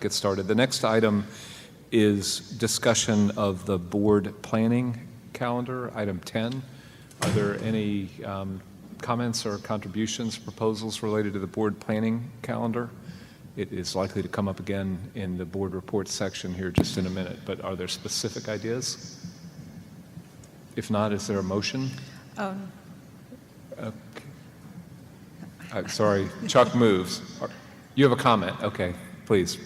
get started. The next item is discussion of the board planning calendar, item 10. Are there any comments or contributions, proposals related to the board planning calendar? It is likely to come up again in the board report section here just in a minute, but are there specific ideas? If not, is there a motion? Okay. Sorry, Chuck moves. You have a comment? Okay, please.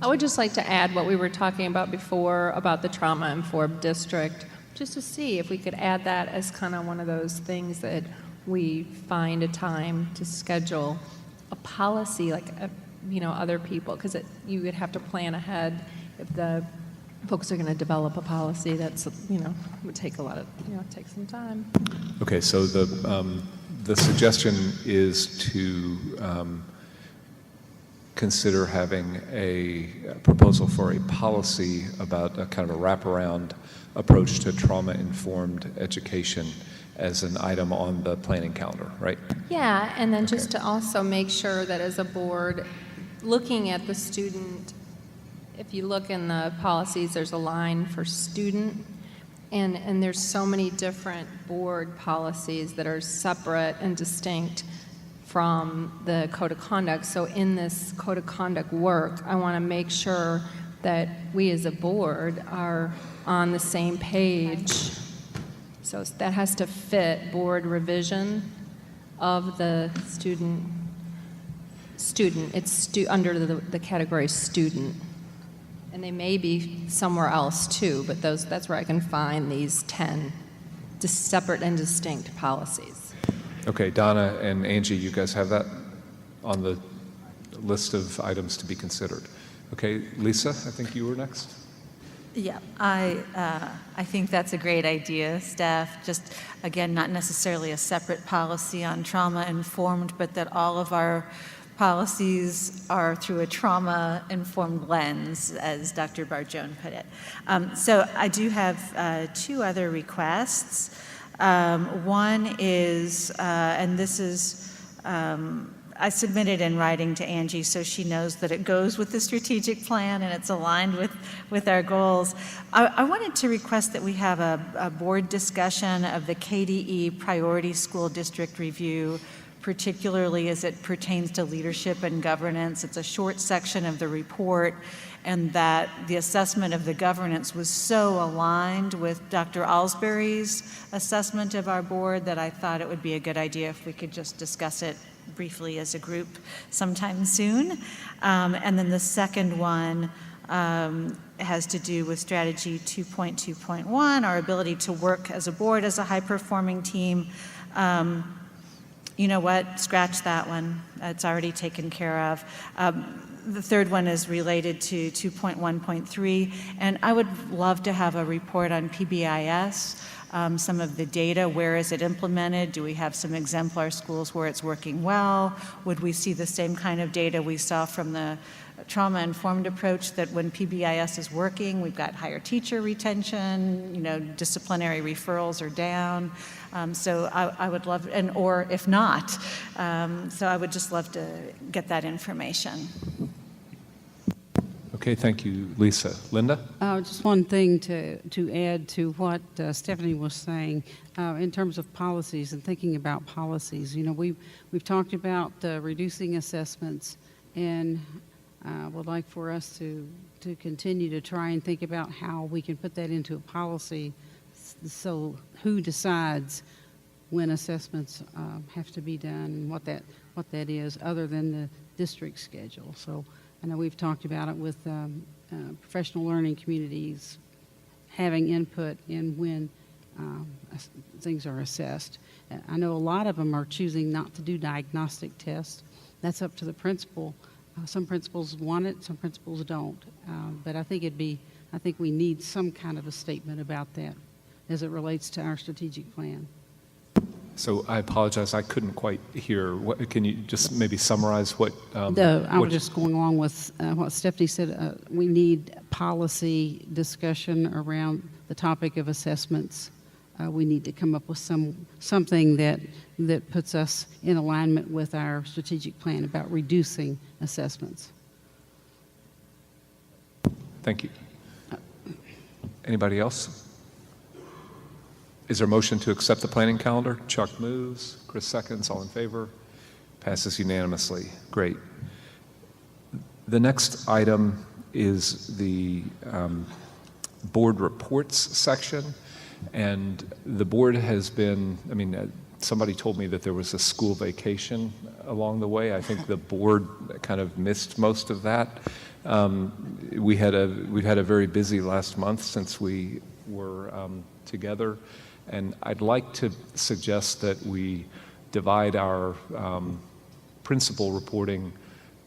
I would just like to add what we were talking about before about the trauma-informed district, just to see if we could add that as kind of one of those things that we find a time to schedule a policy like, other people, because you would have to plan ahead if the folks are going to develop a policy that's, would take a lot of, take some time. Okay, so the suggestion is to consider having a proposal for a policy about a kind of a wraparound approach to trauma-informed education as an item on the planning calendar, right? Yeah, and then just to also make sure that as a board, looking at the student, if you look in the policies, there's a line for student, and there's so many different board policies that are separate and distinct from the code of conduct. So in this code of conduct work, I want to make sure that we as a board are on the same page. So that has to fit board revision of the student. It's under the category student. And they may be somewhere else too, but that's where I can find these 10 separate and distinct policies. Okay, Donna and Angie, you guys have that on the list of items to be considered. Okay, Lisa, I think you were next. Yeah, I think that's a great idea, Steph. Just, again, not necessarily a separate policy on trauma-informed, but that all of our policies are through a trauma-informed lens, as Dr. Barjone put it. So I do have two other requests. One is, and this is, I submitted in writing to Angie so she knows that it goes with the strategic plan and it's aligned with our goals. I wanted to request that we have a board discussion of the KDE Priority School District Review, particularly as it pertains to leadership and governance. It's a short section of the report, and that the assessment of the governance was so aligned with Dr. Alsbury's assessment of our board that I thought it would be a good idea if we could just discuss it briefly as a group sometime soon. And then the second one has to do with strategy 2.2.1, our ability to work as a board as a high-performing team. You know what? Scratch that one. It's already taken care of. The third one is related to 2.1.3, and I would love to have a report on PBIS, some of the data. Where is it implemented? Do we have some exemplar schools where it's working well? Would we see the same kind of data we saw from the trauma-informed approach, that when PBIS is working, we've got higher teacher retention, disciplinary referrals are down. So I would love, or if not, so I would just love to get that information. Okay, thank you, Lisa. Linda? Just one thing to add to what Stephanie was saying in terms of policies and thinking about policies. We've talked about reducing assessments, and would like for us to continue to try and think about how we can put that into a policy. So who decides when assessments have to be done, and what that is, other than the district schedule. So I know we've talked about it with professional learning communities having input in when things are assessed. I know a lot of them are choosing not to do diagnostic tests. That's up to the principal. Some principals want it, some principals don't. But I think we need some kind of a statement about that as it relates to our strategic plan. So I apologize, I couldn't quite hear. Can you just maybe summarize what? I was just going along with what Stephanie said. We need policy discussion around the topic of assessments. We need to come up with something that puts us in alignment with our strategic plan about reducing assessments. Thank you. Anybody else? Is there a motion to accept the planning calendar? Chuck moves, Chris seconds, all in favor? Passes unanimously. Great. The next item is the board reports section. And the board has been, somebody told me that there was a school vacation along the way. I think the board kind of missed most of that. We've had a very busy last month since we were together. And I'd like to suggest that we divide our principal reporting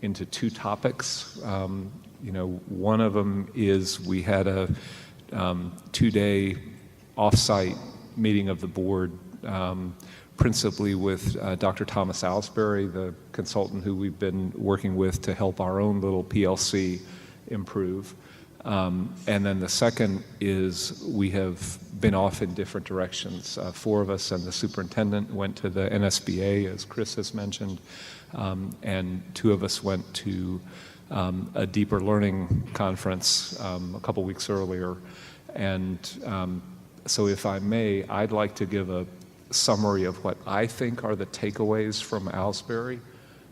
into two topics. One of them is we had a 2-day off-site meeting of the board, principally with Dr. Thomas Alsbury, the consultant who we've been working with to help our own little PLC improve. And then the second is we have been off in different directions. 4 of us and the superintendent went to the NSBA, as Chris has mentioned, and 2 of us went to a deeper learning conference a couple weeks earlier. And so if I may, I'd like to give a summary of what I think are the takeaways from Alsbury.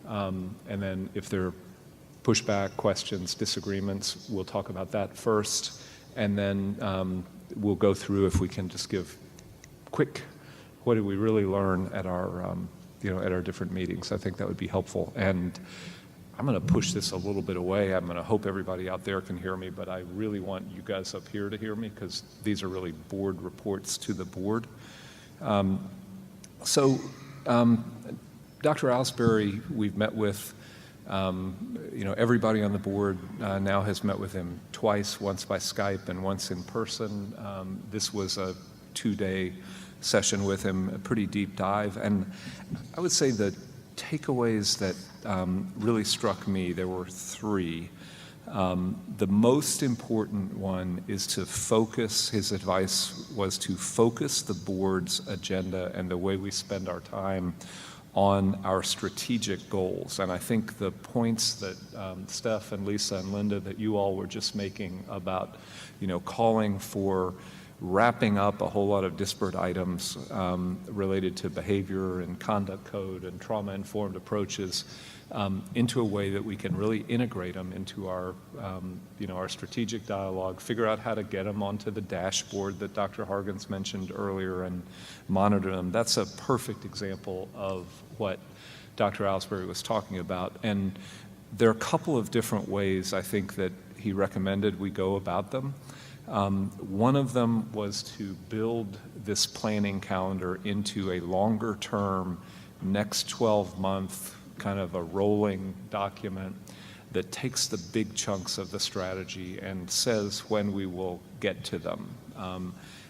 And then if there are pushback, questions, disagreements, we'll talk about that first. And then we'll go through, if we can just give quick, what did we really learn at our, at our different meetings. I think that would be helpful. And I'm going to push this a little bit away. I'm going to hope everybody out there can hear me, but I really want you guys up here to hear me because these are really board reports to the board. Dr. Alsbury, we've met with, everybody on the board now has met with him twice, once by Skype and once in person. This was a 2-day session with him, a pretty deep dive. And I would say the takeaways that really struck me, there were 3. The most important one is to focus, his advice was to focus the board's agenda and the way we spend our time on our strategic goals. And I think the points that Steph and Lisa and Linda that you all were just making about, calling for wrapping up a whole lot of disparate items related to behavior and conduct code and trauma-informed approaches into a way that we can really integrate them into our, our strategic dialogue, figure out how to get them onto the dashboard that Dr. Hargens mentioned earlier and monitor them. That's a perfect example of what Dr. Alsbury was talking about. And there are a couple of different ways I think that he recommended we go about them. One of them was to build this planning calendar into a longer term, next 12-month kind of a rolling document that takes the big chunks of the strategy and says when we will get to them.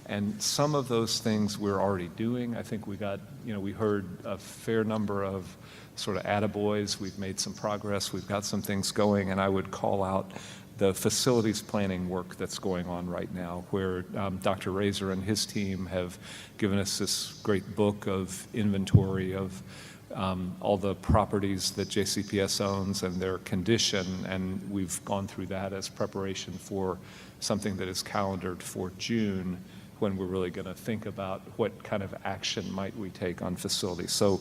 And some of those things we're already doing. I think we got, we heard a fair number of sort of attaboys. We've made some progress. We've got some things going, and I would call out the facilities planning work that's going on right now, where Dr. Razor and his team have given us this great book of inventory of all the properties that JCPS owns and their condition, and we've gone through that as preparation for something that is calendared for June, when we're really going to think about what kind of action might we take on facilities. So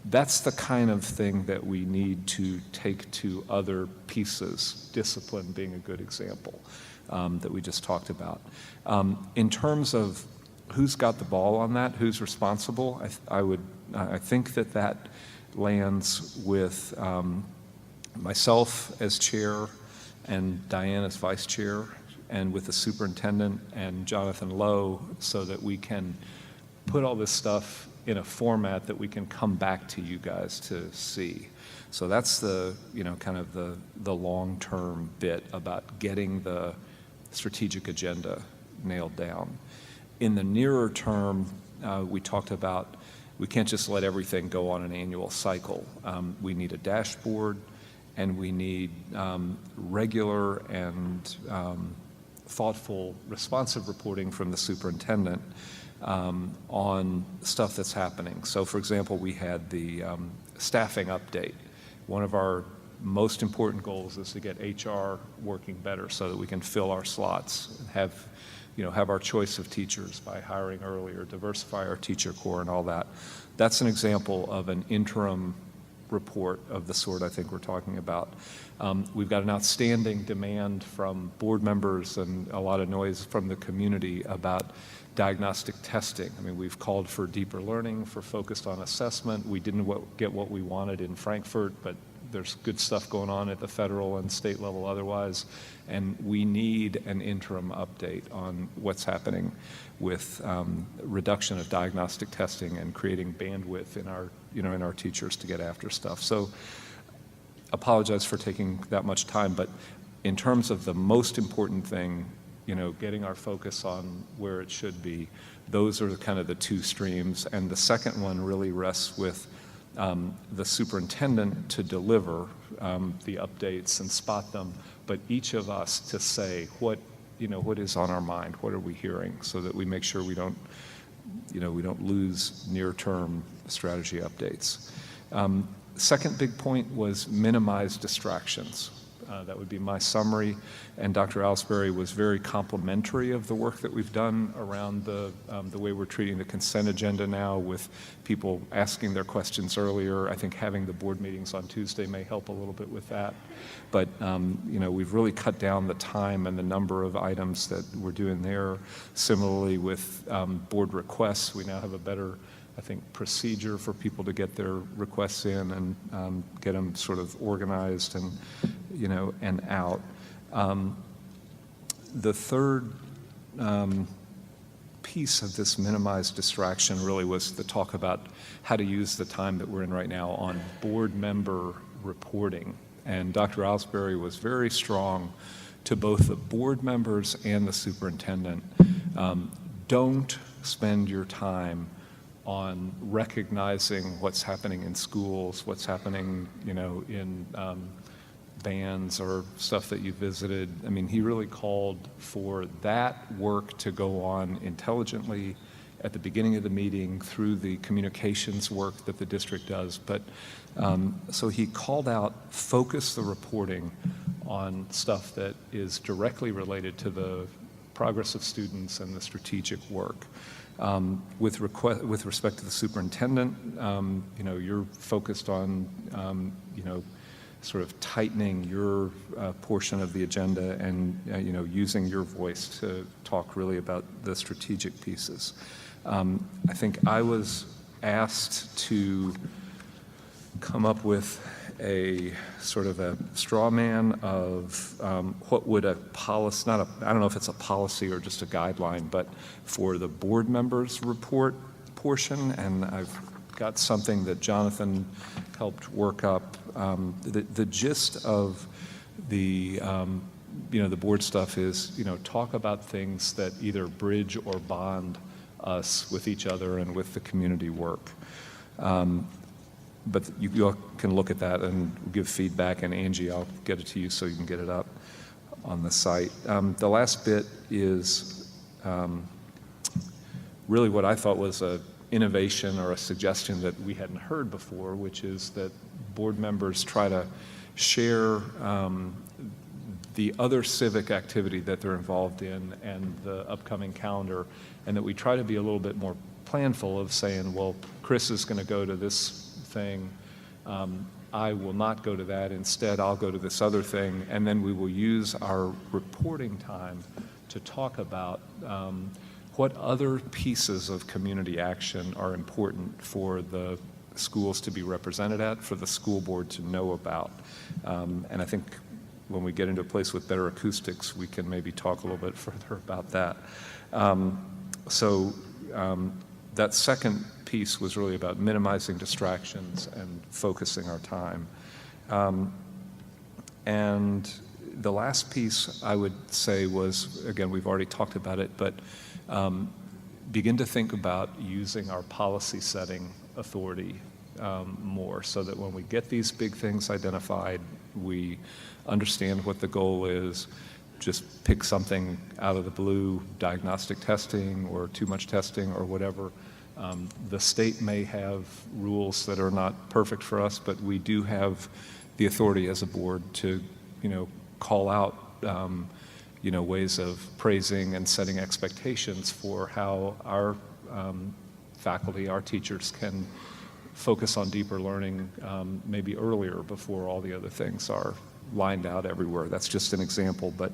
that's the kind of thing that we need to take to other pieces, discipline being a good example that we just talked about. In terms of who's got the ball on that, who's responsible, I think that lands with myself as chair and Diane as vice chair, and with the superintendent and Jonathan Lowe, so that we can put all this stuff in a format that we can come back to you guys to see. So that's the, kind of the long-term bit about getting the strategic agenda nailed down. In the nearer term, we talked about we can't just let everything go on an annual cycle. We need a dashboard, and we need regular and thoughtful, responsive reporting from the superintendent on stuff that's happening. So, for example, we had the staffing update. One of our most important goals is to get HR working better so that we can fill our slots, have our choice of teachers by hiring earlier, diversify our teacher corps and all that. That's an example of an interim report of the sort I think we're talking about. We've got an outstanding demand from board members and a lot of noise from the community about diagnostic testing. I mean, we've called for deeper learning, for focused on assessment. We didn't get what we wanted in Frankfurt, but there's good stuff going on at the federal and state level otherwise, and we need an interim update on what's happening with reduction of diagnostic testing and creating bandwidth in our teachers to get after stuff. So apologize for taking that much time, but in terms of the most important thing, getting our focus on where it should be, those are kind of the two streams. And the second one really rests with the superintendent to deliver the updates and spot them, but each of us to say what is on our mind, what are we hearing, so that we make sure we don't lose near-term strategy updates. Second big point was minimize distractions. That would be my summary, and Dr. Alsbury was very complimentary of the work that we've done around the way we're treating the consent agenda now, with people asking their questions earlier. I think having the board meetings on Tuesday may help a little bit with that, but we've really cut down the time and the number of items that we're doing there. Similarly with board requests, we now have a better, I think, procedure for people to get their requests in and get them sort of organized and out. The third piece of this minimized distraction really was the talk about how to use the time that we're in right now on board member reporting. And Dr. Alsbury was very strong to both the board members and the superintendent. Don't spend your time on recognizing what's happening in schools, what's happening, in bands or stuff that you visited. I mean, he really called for that work to go on intelligently at the beginning of the meeting through the communications work that the district does. But so he called out, focus the reporting on stuff that is directly related to the progress of students and the strategic work. With respect to the superintendent, you're focused on, sort of tightening your portion of the agenda and, using your voice to talk really about the strategic pieces. I think I was asked to come up with a sort of a straw man of what would a policy, I don't know if it's a policy or just a guideline, but for the board members report portion, and I've got something that Jonathan helped work up. The gist of the the board stuff is, talk about things that either bridge or bond us with each other and with the community work. But you all can look at that and give feedback, and Angie, I'll get it to you so you can get it up on the site. The last bit is really what I thought was an innovation or a suggestion that we hadn't heard before, which is that board members try to share the other civic activity that they're involved in and the upcoming calendar, and that we try to be a little bit more planful of saying, well, Chris is going to go to this thing, I will not go to that, instead I'll go to this other thing, and then we will use our reporting time to talk about what other pieces of community action are important for the schools to be represented at, for the school board to know about. And I think when we get into a place with better acoustics, we can maybe talk a little bit further about that. That second piece was really about minimizing distractions and focusing our time. And the last piece I would say was, again, we've already talked about it, but begin to think about using our policy setting authority more, so that when we get these big things identified, we understand what the goal is. Just pick something out of the blue, diagnostic testing or too much testing or whatever. The state may have rules that are not perfect for us, but we do have the authority as a board to, call out, ways of praising and setting expectations for how our faculty, our teachers can focus on deeper learning maybe earlier before all the other things are lined out everywhere. That's just an example, but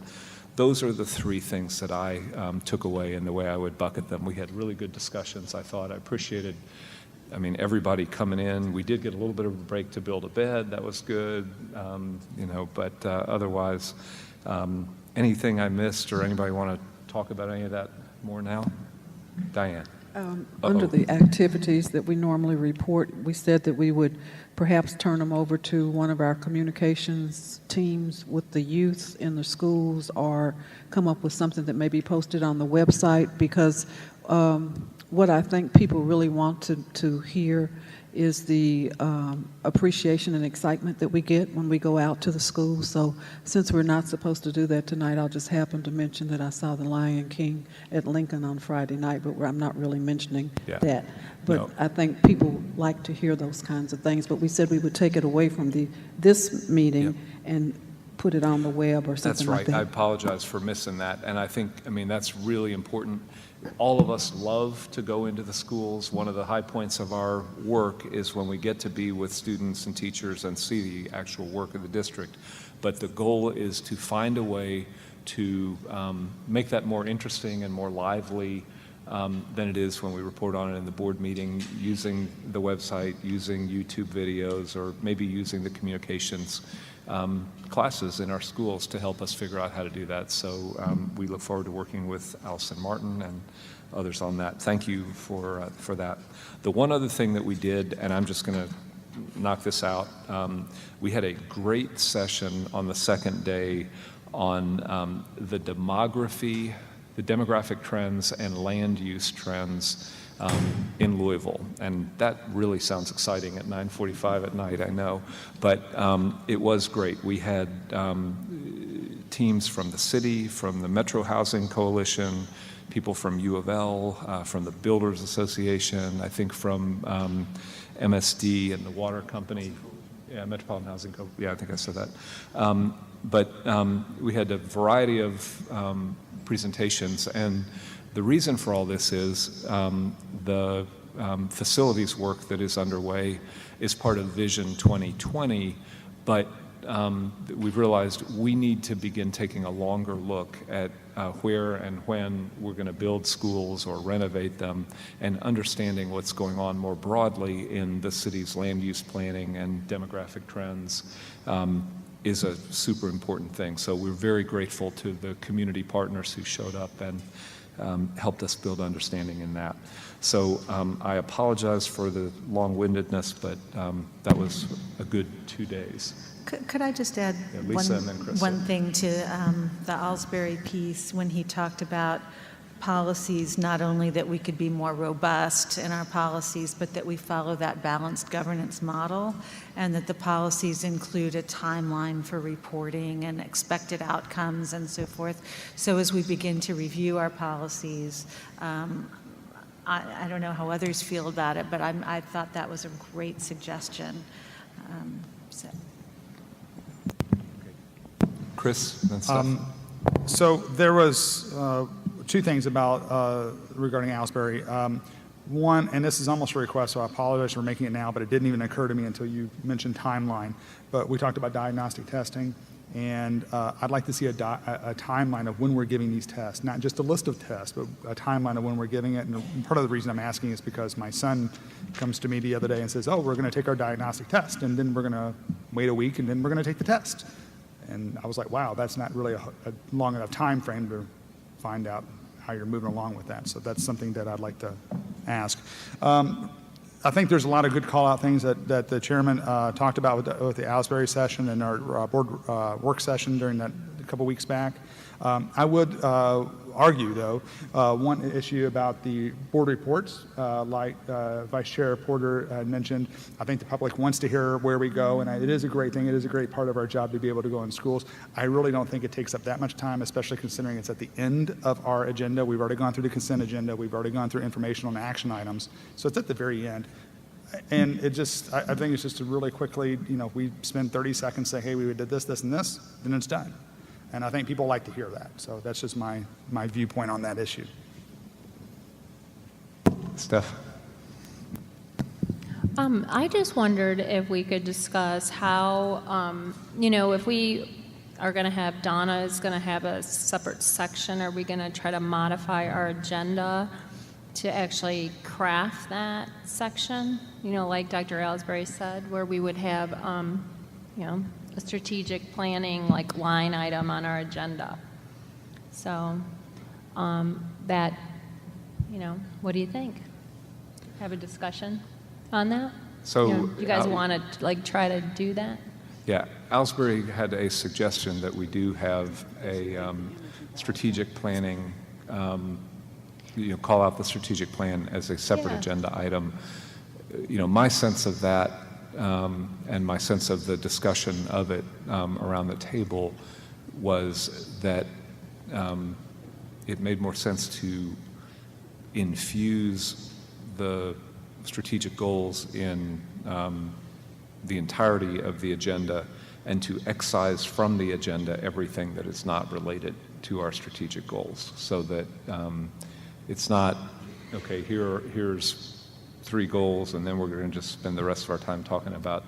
those are the three things that I took away in the way I would bucket them. We had really good discussions, I thought. I appreciated, everybody coming in. We did get a little bit of a break to build a bed. That was good, but otherwise, anything I missed or anybody want to talk about any of that more now? Diane. Under the activities that we normally report, we said that we would perhaps turn them over to one of our communications teams with the youth in the schools, or come up with something that may be posted on the website, because what I think people really want to hear is the appreciation and excitement that we get when we go out to the schools. So since we're not supposed to do that tonight, I'll just happen to mention that I saw The Lion King at Lincoln on Friday night, but I'm not really mentioning that. But No. I think people like to hear those kinds of things. But we said we would take it away from this meeting and put it on the web or something like that. That's right. I apologize for missing that. And I think, that's really important. All of us love to go into the schools. One of the high points of our work is when we get to be with students and teachers and see the actual work of the district. But the goal is to find a way to make that more interesting and more lively than it is when we report on it in the board meeting, using the website, using YouTube videos, or maybe using the communications classes in our schools to help us figure out how to do that. So we look forward to working with Allison Martin and others on that. Thank you for that. The one other thing that we did, and I'm just going to knock this out, we had a great session on the second day on the demographic trends and land use trends in Louisville. And that really sounds exciting at 9:45 at night, I know. But it was great. We had teams from the city, from the Metro Housing Coalition, people from U of L, from the Builders Association, I think from MSD and the water company, Metropolitan Housing Co. Yeah, I think I said that. But we had a variety of presentations, and the reason for all this is the facilities work that is underway is part of Vision 2020, but we've realized we need to begin taking a longer look at where and when we're going to build schools or renovate them, and understanding what's going on more broadly in the city's land use planning and demographic trends is a super important thing. So we're very grateful to the community partners who showed up and helped us build understanding in that. So I apologize for the long-windedness, but that was a good 2 days. Could I just add Lisa and then Chris. one thing to the Alsbury piece when he talked about policies, not only that we could be more robust in our policies, but that we follow that balanced governance model, and that the policies include a timeline for reporting and expected outcomes and so forth. So as we begin to review our policies, I don't know how others feel about it, but I thought that was a great suggestion. Chris and Steph. So there was two things about regarding Alsbury. One, and this is almost a request, so I apologize for making it now, but it didn't even occur to me until you mentioned timeline. But we talked about diagnostic testing, and I'd like to see a timeline of when we're giving these tests, not just a list of tests, but a timeline of when we're giving it. And part of the reason I'm asking is because my son comes to me the other day and says, oh, we're going to take our diagnostic test, and then we're going to wait a week, and then we're going to take the test. And I was like, wow, that's not really a long enough time frame to find out how you're moving along with that. So that's something that I'd like to ask. I think there's a lot of good call-out things that the chairman talked about with the Alsbury session and our board work session during that a couple weeks back. I would argue, though, one issue about the board reports, like Vice Chair Porter had mentioned. I think the public wants to hear where we go, and it is a great thing. It is a great part of our job to be able to go in schools. I really don't think it takes up that much time, especially considering it's at the end of our agenda. We've already gone through the consent agenda. We've already gone through informational and action items. So it's at the very end. And it just, I think it's just to really quickly, we spend 30 seconds saying, hey, we did this, this, and this, then it's done. And I think people like to hear that. So that's just my viewpoint on that issue. Steph? I just wondered if we could discuss how, if we are going to have, Donna is going to have a separate section, are we going to try to modify our agenda to actually craft that section? Like Dr. Ellsbury said, where we would have, a strategic planning like line item on our agenda. So that, what do you think? Have a discussion on that? So you guys want to try to do that? Yeah, Ellsbury had a suggestion that we do have a strategic planning, call out the strategic plan as a separate agenda item. My sense of that and my sense of the discussion of it around the table was that it made more sense to infuse the strategic goals in the entirety of the agenda and to excise from the agenda everything that is not related to our strategic goals, so that it's not, okay, here's 3 goals and then we're going to just spend the rest of our time talking about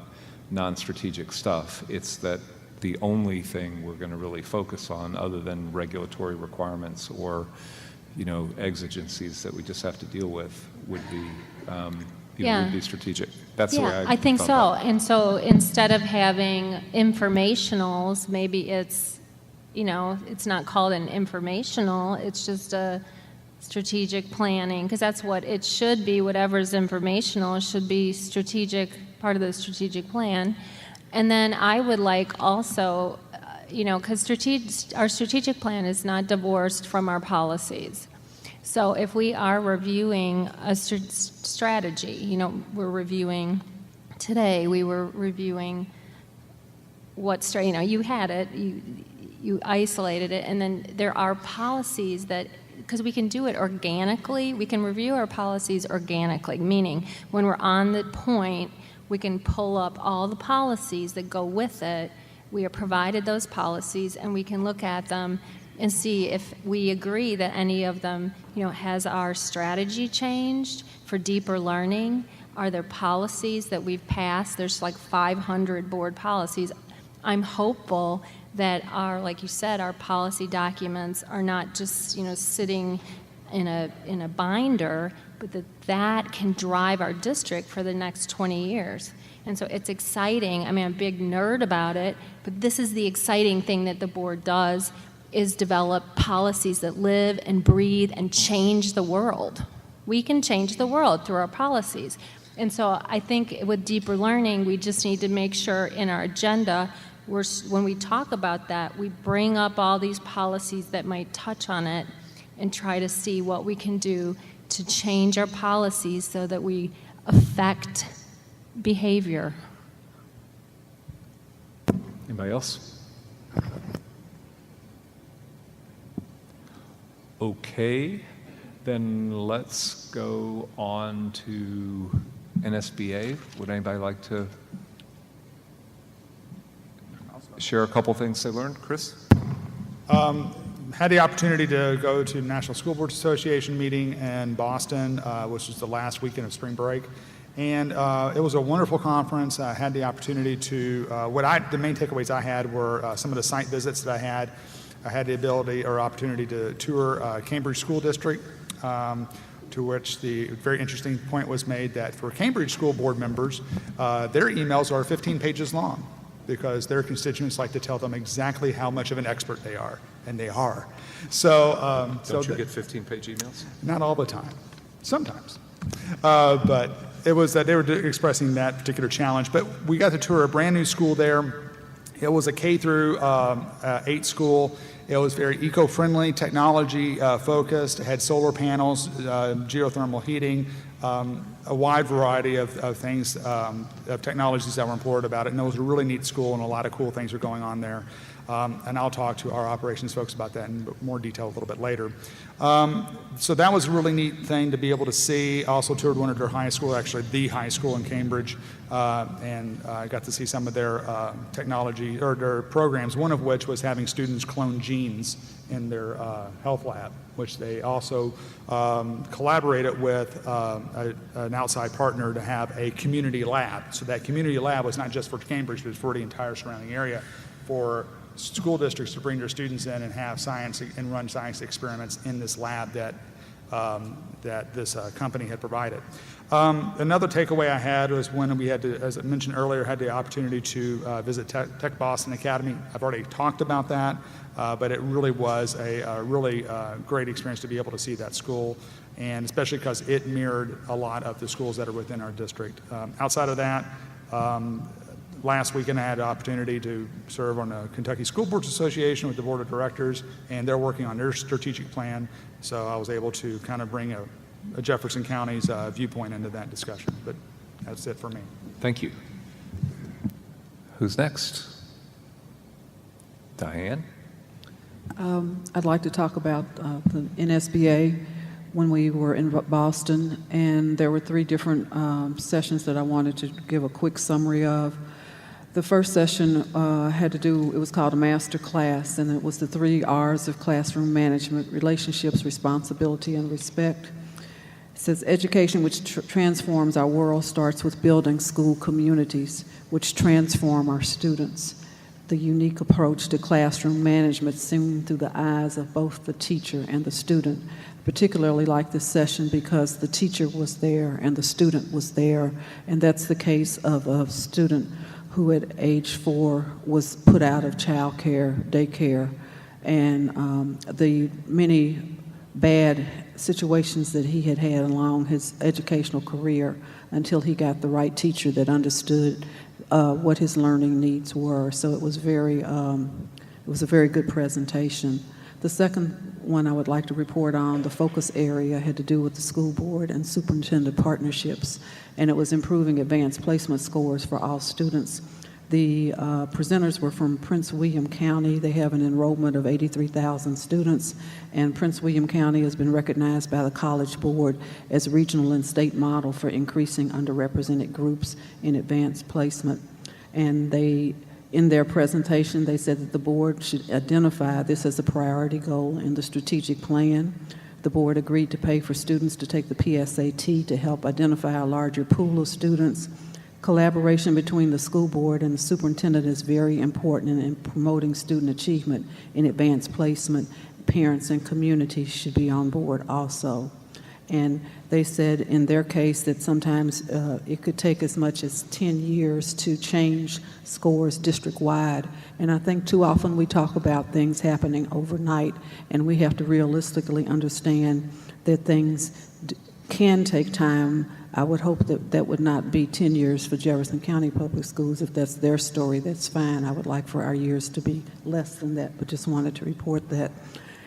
non-strategic stuff. It's that the only thing we're going to really focus on, other than regulatory requirements or exigencies that we just have to deal with, would be would be strategic. That's the way I think thought so. about it. And so instead of having informationals, maybe it's not called an informational, it's just a strategic planning, because that's what it should be. Whatever's informational should be strategic, part of the strategic plan. And then I would like also, because our strategic plan is not divorced from our policies. So if we are reviewing a strategy, we're reviewing today, we were reviewing you had it, you isolated it, and then there are policies that, because we can do it organically, we can review our policies organically, meaning when we're on the point, we can pull up all the policies that go with it. We are provided those policies, and we can look at them and see if we agree that any of them, has our strategy changed for deeper learning? Are there policies that we've passed? There's like 500 board policies. I'm hopeful that like you said, our policy documents are not just, sitting in a binder, but that can drive our district for the next 20 years. And so it's exciting. I'm a big nerd about it, but this is the exciting thing that the board does, is develop policies that live and breathe and change the world. We can change the world through our policies. And so I think with deeper learning, we just need to make sure in our agenda, when we talk about that, we bring up all these policies that might touch on it and try to see what we can do to change our policies so that we affect behavior. Anybody else? Okay, then let's go on to NSBA. Would anybody like to share a couple things they learned? Chris? Had the opportunity to go to the National School Boards Association meeting in Boston, which was the last weekend of spring break. And it was a wonderful conference. I had the opportunity to, the main takeaways I had were some of the site visits that I had. I had the ability or opportunity to tour Cambridge School District, to which the very interesting point was made that for Cambridge School Board members, their emails are 15 pages long because their constituents like to tell them exactly how much of an expert they are, and they are. So, Don't you get 15-page emails? Not all the time, sometimes. But it was that they were expressing that particular challenge. But we got to tour a brand new school there. It was a K through 8 school. It was very eco-friendly, technology focused. It had solar panels, geothermal heating, a wide variety of things, of technologies that were important about it. And it was a really neat school, and a lot of cool things were going on there. And I'll talk to our operations folks about that in more detail a little bit later. So that was a really neat thing to be able to see. I also toured one of their high school, actually the high school in Cambridge, and I got to see some of their technology or their programs, one of which was having students clone genes in their health lab, which they also collaborated with an outside partner to have a community lab. So that community lab was not just for Cambridge, but for the entire surrounding area, for school districts to bring their students in and have science and run science experiments in this lab that this company had provided. Another takeaway I had was when we had to, as I mentioned earlier, had the opportunity to visit Tech Boston Academy. I've already talked about that, but it really was a really great experience to be able to see that school, and especially because it mirrored a lot of the schools that are within our district. Outside of that, last weekend I had the opportunity to serve on the Kentucky School Boards Association with the Board of Directors, and they're working on their strategic plan, so I was able to kind of bring a Jefferson County's viewpoint into that discussion. But that's it for me. Thank you. Who's next? Diane? I'd like to talk about the NSBA when we were in Boston, and there were 3 different sessions that I wanted to give a quick summary of. The first session had to do, it was called a master class, and it was the 3 R's of classroom management: relationships, responsibility, and respect. It says, education which transforms our world starts with building school communities which transform our students. The unique approach to classroom management seen through the eyes of both the teacher and the student. Particularly like this session because the teacher was there and the student was there, and that's the case of a student who at age 4 was put out of child care, daycare, and the many bad situations that he had had along his educational career until he got the right teacher that understood what his learning needs were. So it was it was a very good presentation. The second one I would like to report on, the focus area, had to do with the school board and superintendent partnerships, and it was improving advanced placement scores for all students. The presenters were from Prince William County. They have an enrollment of 83,000 students, and Prince William County has been recognized by the College Board as a regional and state model for increasing underrepresented groups in advanced placement. And in their presentation, they said that the board should identify this as a priority goal in the strategic plan. The board agreed to pay for students to take the PSAT to help identify a larger pool of students. Collaboration between the school board and the superintendent is very important in promoting student achievement in advanced placement. Parents and communities should be on board also. And they said in their case that sometimes it could take as much as 10 years to change scores district-wide. And I think too often we talk about things happening overnight, and we have to realistically understand that things can take time. I would hope that that would not be 10 years for Jefferson County Public Schools. If that's their story, that's fine. I would like for our years to be less than that, but just wanted to report that.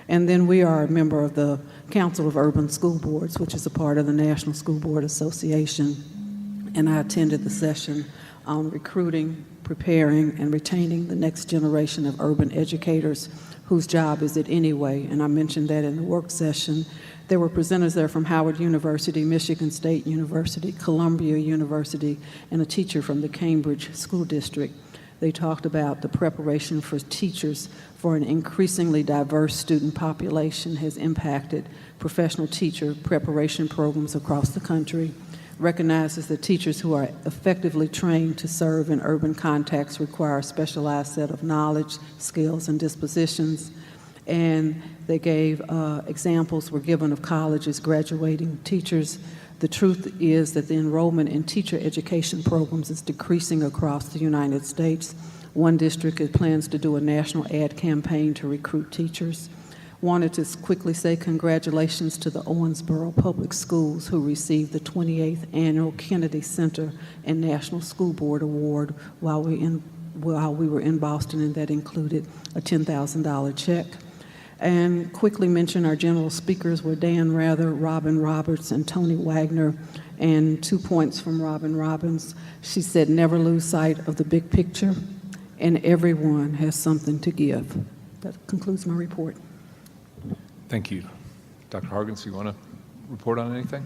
And then we are a member of the Council of Urban School Boards, which is a part of the National School Board Association. And I attended the session on recruiting, preparing, and retaining the next generation of urban educators whose job is it anyway. And I mentioned that in the work session. There were presenters there from Howard University, Michigan State University, Columbia University, and a teacher from the Cambridge School District. They talked about the preparation for teachers for an increasingly diverse student population has impacted professional teacher preparation programs across the country, recognizes that teachers who are effectively trained to serve in urban contexts require a specialized set of knowledge, skills, and dispositions. And they gave examples were given of colleges graduating teachers. The truth is that the enrollment in teacher education programs is decreasing across the United States. One district plans to do a national ad campaign to recruit teachers. Wanted to quickly say congratulations to the Owensboro Public Schools who received the 28th Annual Kennedy Center and National School Board Award while we were in Boston, and that included a $10,000 check. And quickly mention our general speakers were Dan Rather, Robin Roberts, and Tony Wagner. And 2 points from Robin Robbins. She said, never lose sight of the big picture. and everyone has something to give. That concludes my report. Thank you. Dr. Hargens, you want to report on anything?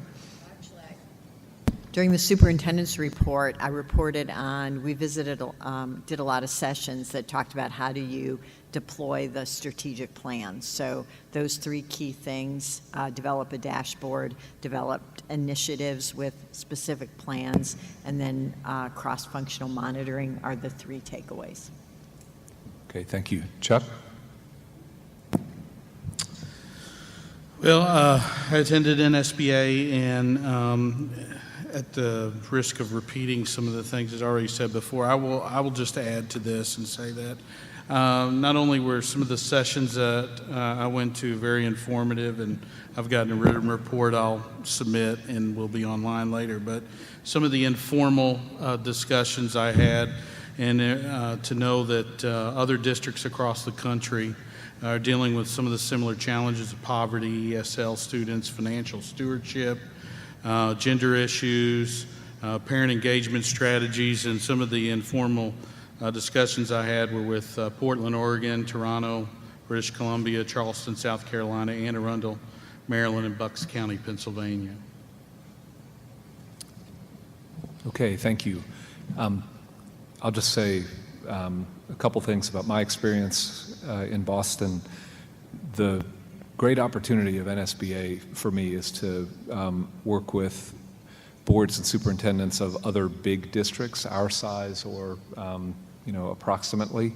During the superintendent's report, I reported on, we visited, did a lot of sessions that talked about how do you deploy the strategic plan. So those three key things, develop a dashboard, develop initiatives with specific plans, and then cross-functional monitoring are the three takeaways. Okay, thank you. Chuck? Well, I attended NSBA, and at the risk of repeating some of the things that I already said before, I will just add to this and say that not only were some of the sessions that I went to very informative, and I've gotten a written report I'll submit and will be online later, but some of the informal discussions I had, and to know that other districts across the country are dealing with some of the similar challenges of poverty, ESL students, financial stewardship, gender issues, parent engagement strategies, and some of the informal discussions I had were with Portland, Oregon, Toronto, British Columbia, Charleston, South Carolina, Anne Arundel, Maryland, and Bucks County, Pennsylvania. Okay, thank you. I'll just say a couple things about my experience in Boston. The great opportunity of NSBA for me is to work with boards and superintendents of other big districts, our size or approximately,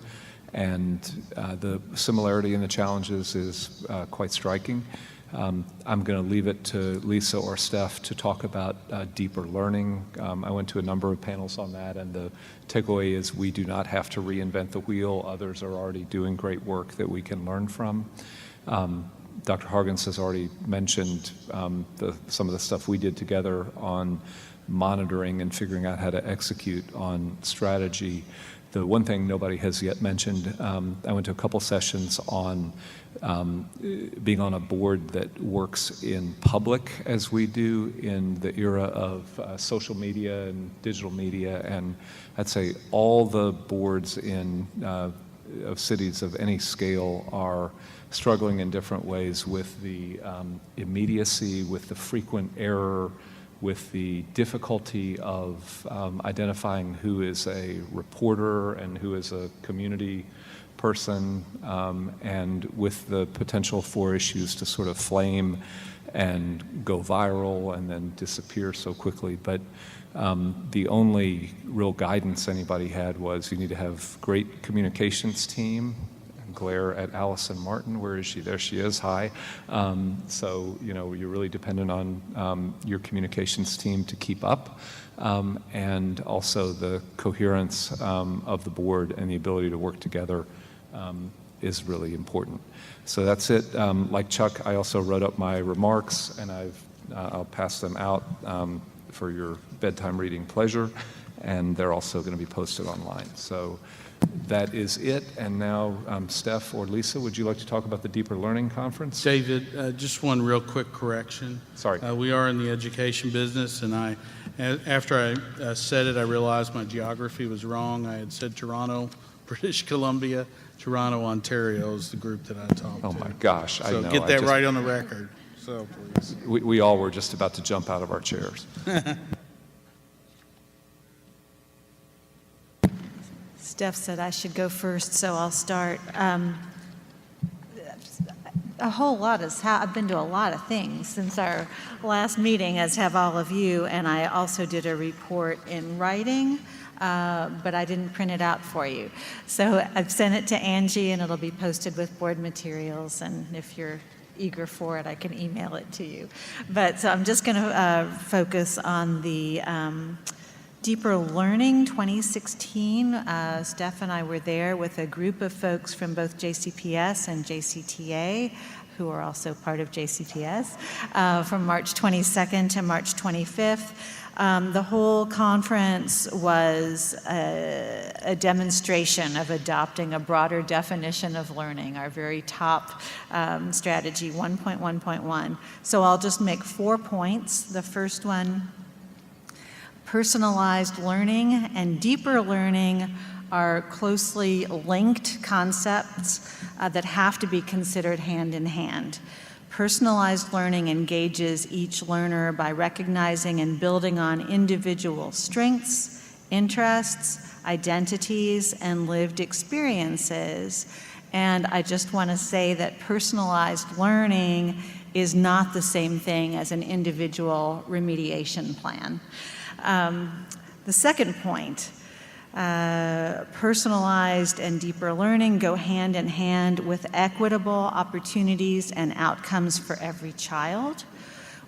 and the similarity in the challenges is quite striking. I'm going to leave it to Lisa or Steph to talk about deeper learning. I went to a number of panels on that, and the takeaway is we do not have to reinvent the wheel. Others are already doing great work that we can learn from. Dr. Hargens has already mentioned some of the stuff we did together on monitoring and figuring out how to execute on strategy. The one thing nobody has yet mentioned, I went to a couple sessions on being on a board that works in public as we do in the era of social media and digital media, and I'd say all the boards of cities of any scale are struggling in different ways with the immediacy, with the frequent error, with the difficulty of identifying who is a reporter and who is a community person, and with the potential for issues to sort of flame and go viral and then disappear so quickly. But the only real guidance anybody had was you need to have great communications team. Glare at Allison Martin. Where is she? There she is. Hi. So, you're really dependent on your communications team to keep up, and also the coherence of the board and the ability to work together is really important. So that's it. Like Chuck, I also wrote up my remarks, and I'll pass them out for your bedtime reading pleasure, and they're also going to be posted online. So that is it. And now, Steph or Lisa, would you like to talk about the Deeper Learning Conference? David, just one real quick correction. Sorry. We are in the education business, and after I said it, I realized my geography was wrong. I had said Toronto, British Columbia. Toronto, Ontario is the group that I talked to. Oh my gosh, I know. So get that right on the record. So please. We all were just about to jump out of our chairs. Steph said I should go first, so I'll start. A whole lot I've been to a lot of things since our last meeting, as have all of you, and I also did a report in writing, but I didn't print it out for you. So I've sent it to Angie, and it'll be posted with board materials, and if you're eager for it, I can email it to you. But so I'm just going to focus on the Deeper Learning 2016. Steph and I were there with a group of folks from both JCPS and JCTA, who are also part of JCPS, from March 22nd to March 25th. The whole conference was a demonstration of adopting a broader definition of learning, our very top strategy, 1.1.1. So I'll just make 4 points. The first one, personalized learning and deeper learning are closely linked concepts that have to be considered hand in hand. Personalized learning engages each learner by recognizing and building on individual strengths, interests, identities, and lived experiences. And I just want to say that personalized learning is not the same thing as an individual remediation plan. The second point, personalized and deeper learning go hand in hand with equitable opportunities and outcomes for every child.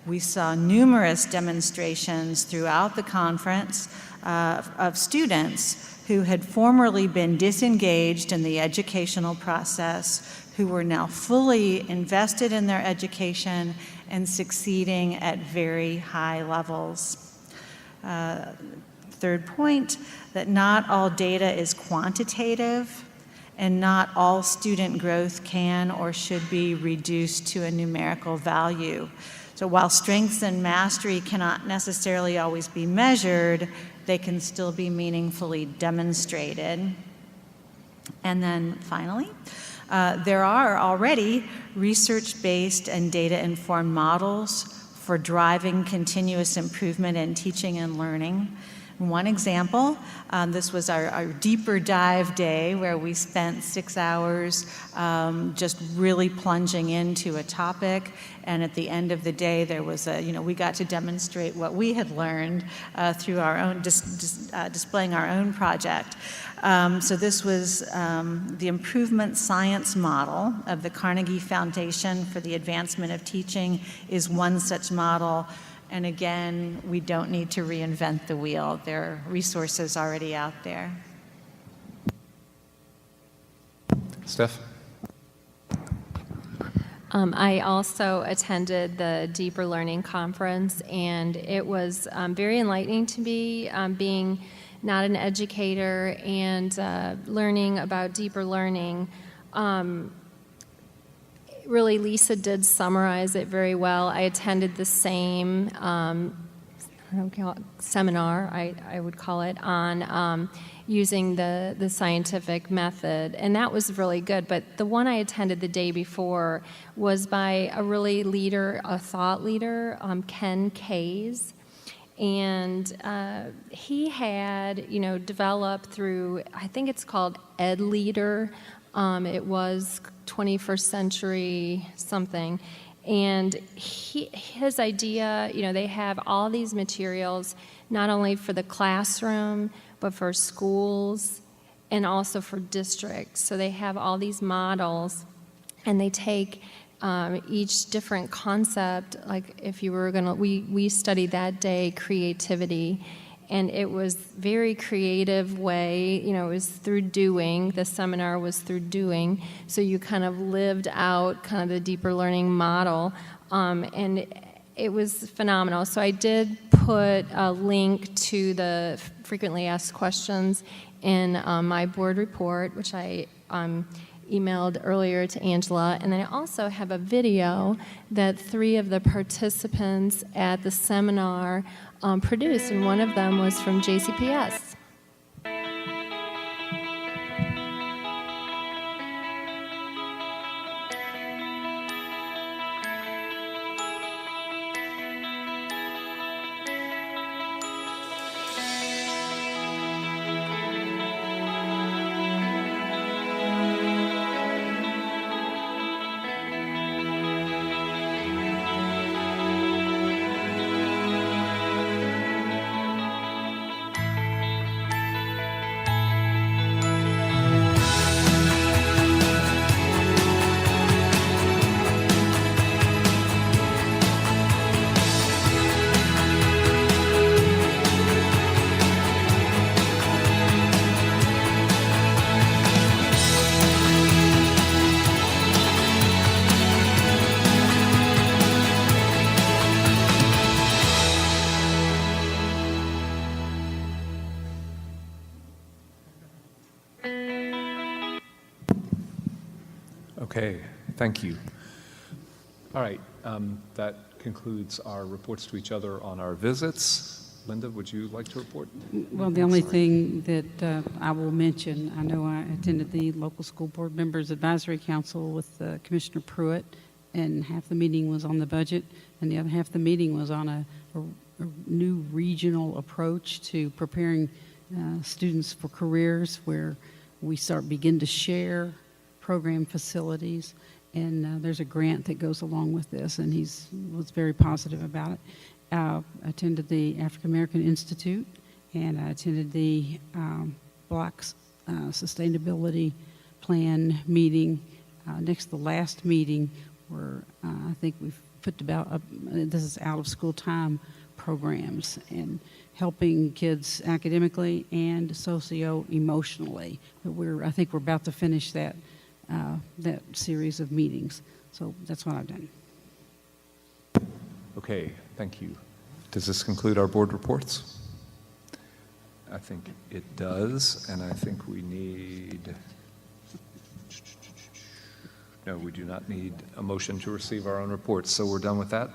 We saw numerous demonstrations throughout the conference of students who had formerly been disengaged in the educational process, who were now fully invested in their education and succeeding at very high levels. Third point, that not all data is quantitative and not all student growth can or should be reduced to a numerical value. So while strengths and mastery cannot necessarily always be measured, they can still be meaningfully demonstrated. And then finally, there are already research-based and data-informed models for driving continuous improvement in teaching and learning. One example, this was our deeper dive day where we spent 6 hours just really plunging into a topic, and at the end of the day there was we got to demonstrate what we had learned through our own, displaying our own project. So this was the improvement science model of the Carnegie Foundation for the Advancement of Teaching is one such model. And again, we don't need to reinvent the wheel. There are resources already out there. Steph? I also attended the Deeper Learning Conference, and it was very enlightening to me, being not an educator and learning about deeper learning. Really, Lisa did summarize it very well. I attended the same seminar, I would call it, on using the scientific method, and that was really good. But the one I attended the day before was by a really a thought leader, Ken Kays, and he had, developed through, I think it's called Ed Leader. It was 21st century something. And his idea, they have all these materials, not only for the classroom, but for schools and also for districts. So they have all these models, and they take each different concept, like if you were we studied that day creativity, and it was very creative way, it was through doing. The seminar was through doing, so you kind of lived out kind of the deeper learning model, and it was phenomenal. So I did put a link to the frequently asked questions in my board report, which I emailed earlier to Angela, and then I also have a video that 3 of the participants at the seminar produced, and one of them was from JCPS. Okay, thank you. All right, that concludes our reports to each other on our visits. Linda, would you like to report? Well, the only thing that I will mention, I know I attended the local school board members advisory council with Commissioner Pruitt, and half the meeting was on the budget, and the other half of the meeting was on a new regional approach to preparing students for careers, where we begin to share program facilities, and there's a grant that goes along with this, and was very positive about it. I attended the African American Institute, and I attended the Blacks Sustainability Plan meeting. Next to the last meeting, where I think we've put about, this is out of school time programs, and helping kids academically and socio-emotionally. I think we're about to finish that series of meetings. So that's what I've done. Okay, thank you. Does this conclude our board reports? I think it does, and I think we need, no, we do not need a motion to receive our own reports, so we're done with that.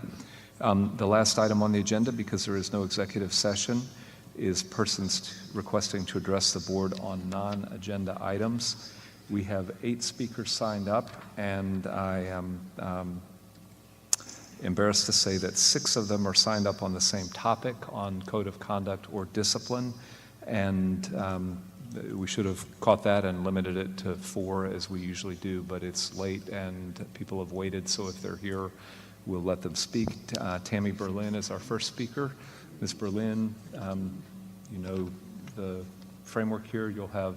The last item on the agenda, because there is no executive session, is persons requesting to address the board on non-agenda items. We have 8 speakers signed up, and I am embarrassed to say that 6 of them are signed up on the same topic, on code of conduct or discipline, and we should have caught that and limited it to 4 as we usually do, but it's late and people have waited, so if they're here, we'll let them speak. Tammy Berlin is our first speaker. Ms. Berlin, you know the framework here. You'll have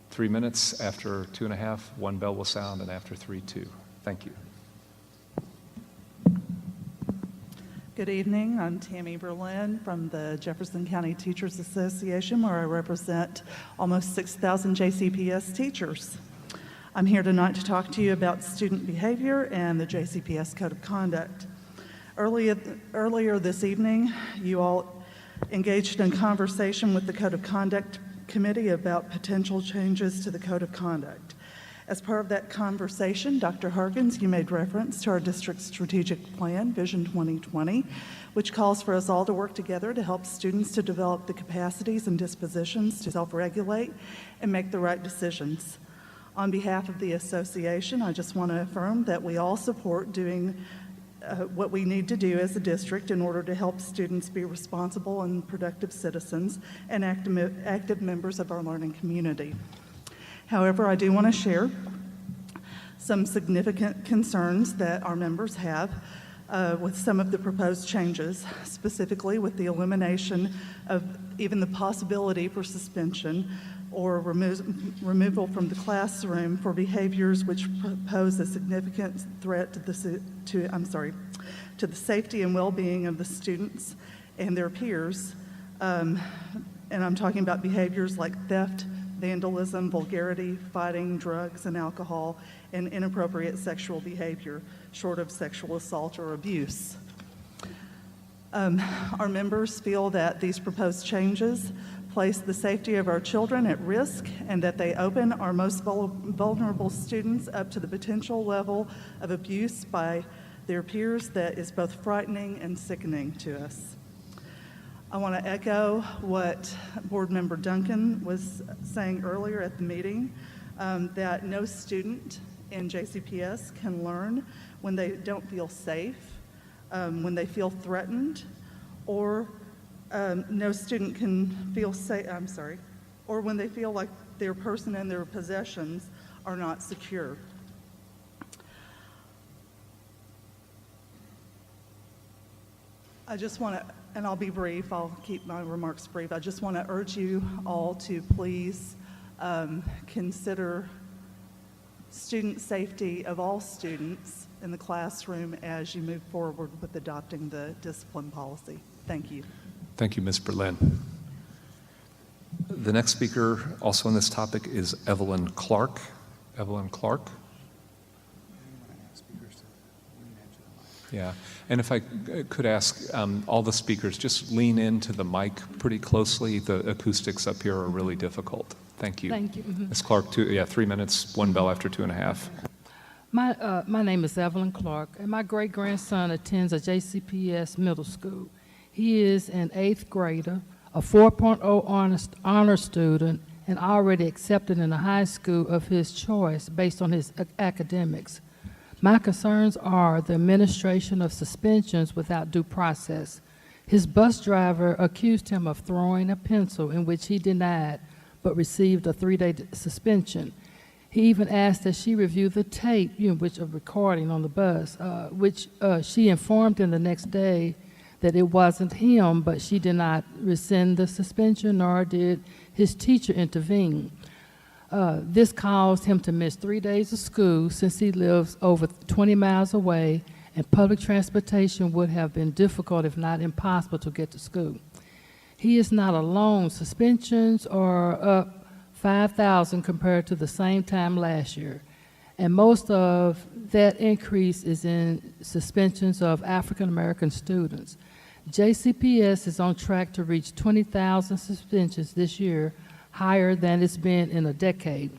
3 minutes. After 2.5, 1 bell will sound, and after 3, 2. Thank you. Good evening. I'm Tammy Berlin from the Jefferson County Teachers Association, where I represent almost 6,000 JCPS teachers. I'm here tonight to talk to you about student behavior and the JCPS Code of Conduct. Earlier this evening, you all engaged in conversation with the Code of Conduct Committee about potential changes to the Code of Conduct. As part of that conversation, Dr. Harkins, you made reference to our district's strategic plan, Vision 2020, which calls for us all to work together to help students to develop the capacities and dispositions to self-regulate and make the right decisions. On behalf of the association, I just want to affirm that we all support doing what we need to do as a district in order to help students be responsible and productive citizens and active members of our learning community. However, I do want to share some significant concerns that our members have with some of the proposed changes, specifically with the elimination of even the possibility for suspension or removal from the classroom for behaviors which pose a significant threat to the safety and well-being of the students and their peers. And I'm talking about behaviors like theft, vandalism, vulgarity, fighting, drugs and alcohol, and inappropriate sexual behavior, short of sexual assault or abuse. Our members feel that these proposed changes place the safety of our children at risk and that they open our most vulnerable students up to the potential level of abuse by their peers that is both frightening and sickening to us. I want to echo what Board Member Duncan was saying earlier at the meeting, that no student in JCPS can learn when they don't feel safe, when they feel threatened, or no student can feel safe, or when they feel like their person and their possessions are not secure. I just want to, and I'll be brief, I'll keep my remarks brief. I just want to urge you all to please consider student safety of all students in the classroom as you move forward with adopting the discipline policy. Thank you. Thank you, Ms. Berlin. The next speaker, also on this topic, is Evelyn Clark. Evelyn Clark. Yeah, and if I could ask all the speakers, just lean into the mic pretty closely. The acoustics up here are really difficult. Thank you. Thank you. Ms. Clark, 3 minutes, 1 bell after 2.5. My name is Evelyn Clark, and my great-grandson attends a JCPS middle school. He is an 8th grader, a 4.0 honor student, and already accepted in a high school of his choice based on his academics. My concerns are the administration of suspensions without due process. His bus driver accused him of throwing a pencil, in which he denied, but received a 3-day suspension. He even asked that she review the tape, which of recording on the bus, which she informed him the next day that it wasn't him, but she did not rescind the suspension, nor did his teacher intervene. This caused him to miss 3 days of school since he lives over 20 miles away, and public transportation would have been difficult, if not impossible, to get to school. He is not alone. Suspensions are up 5,000 compared to the same time last year, and most of that increase is in suspensions of African American students. JCPS is on track to reach 20,000 suspensions this year, higher than it's been in a decade.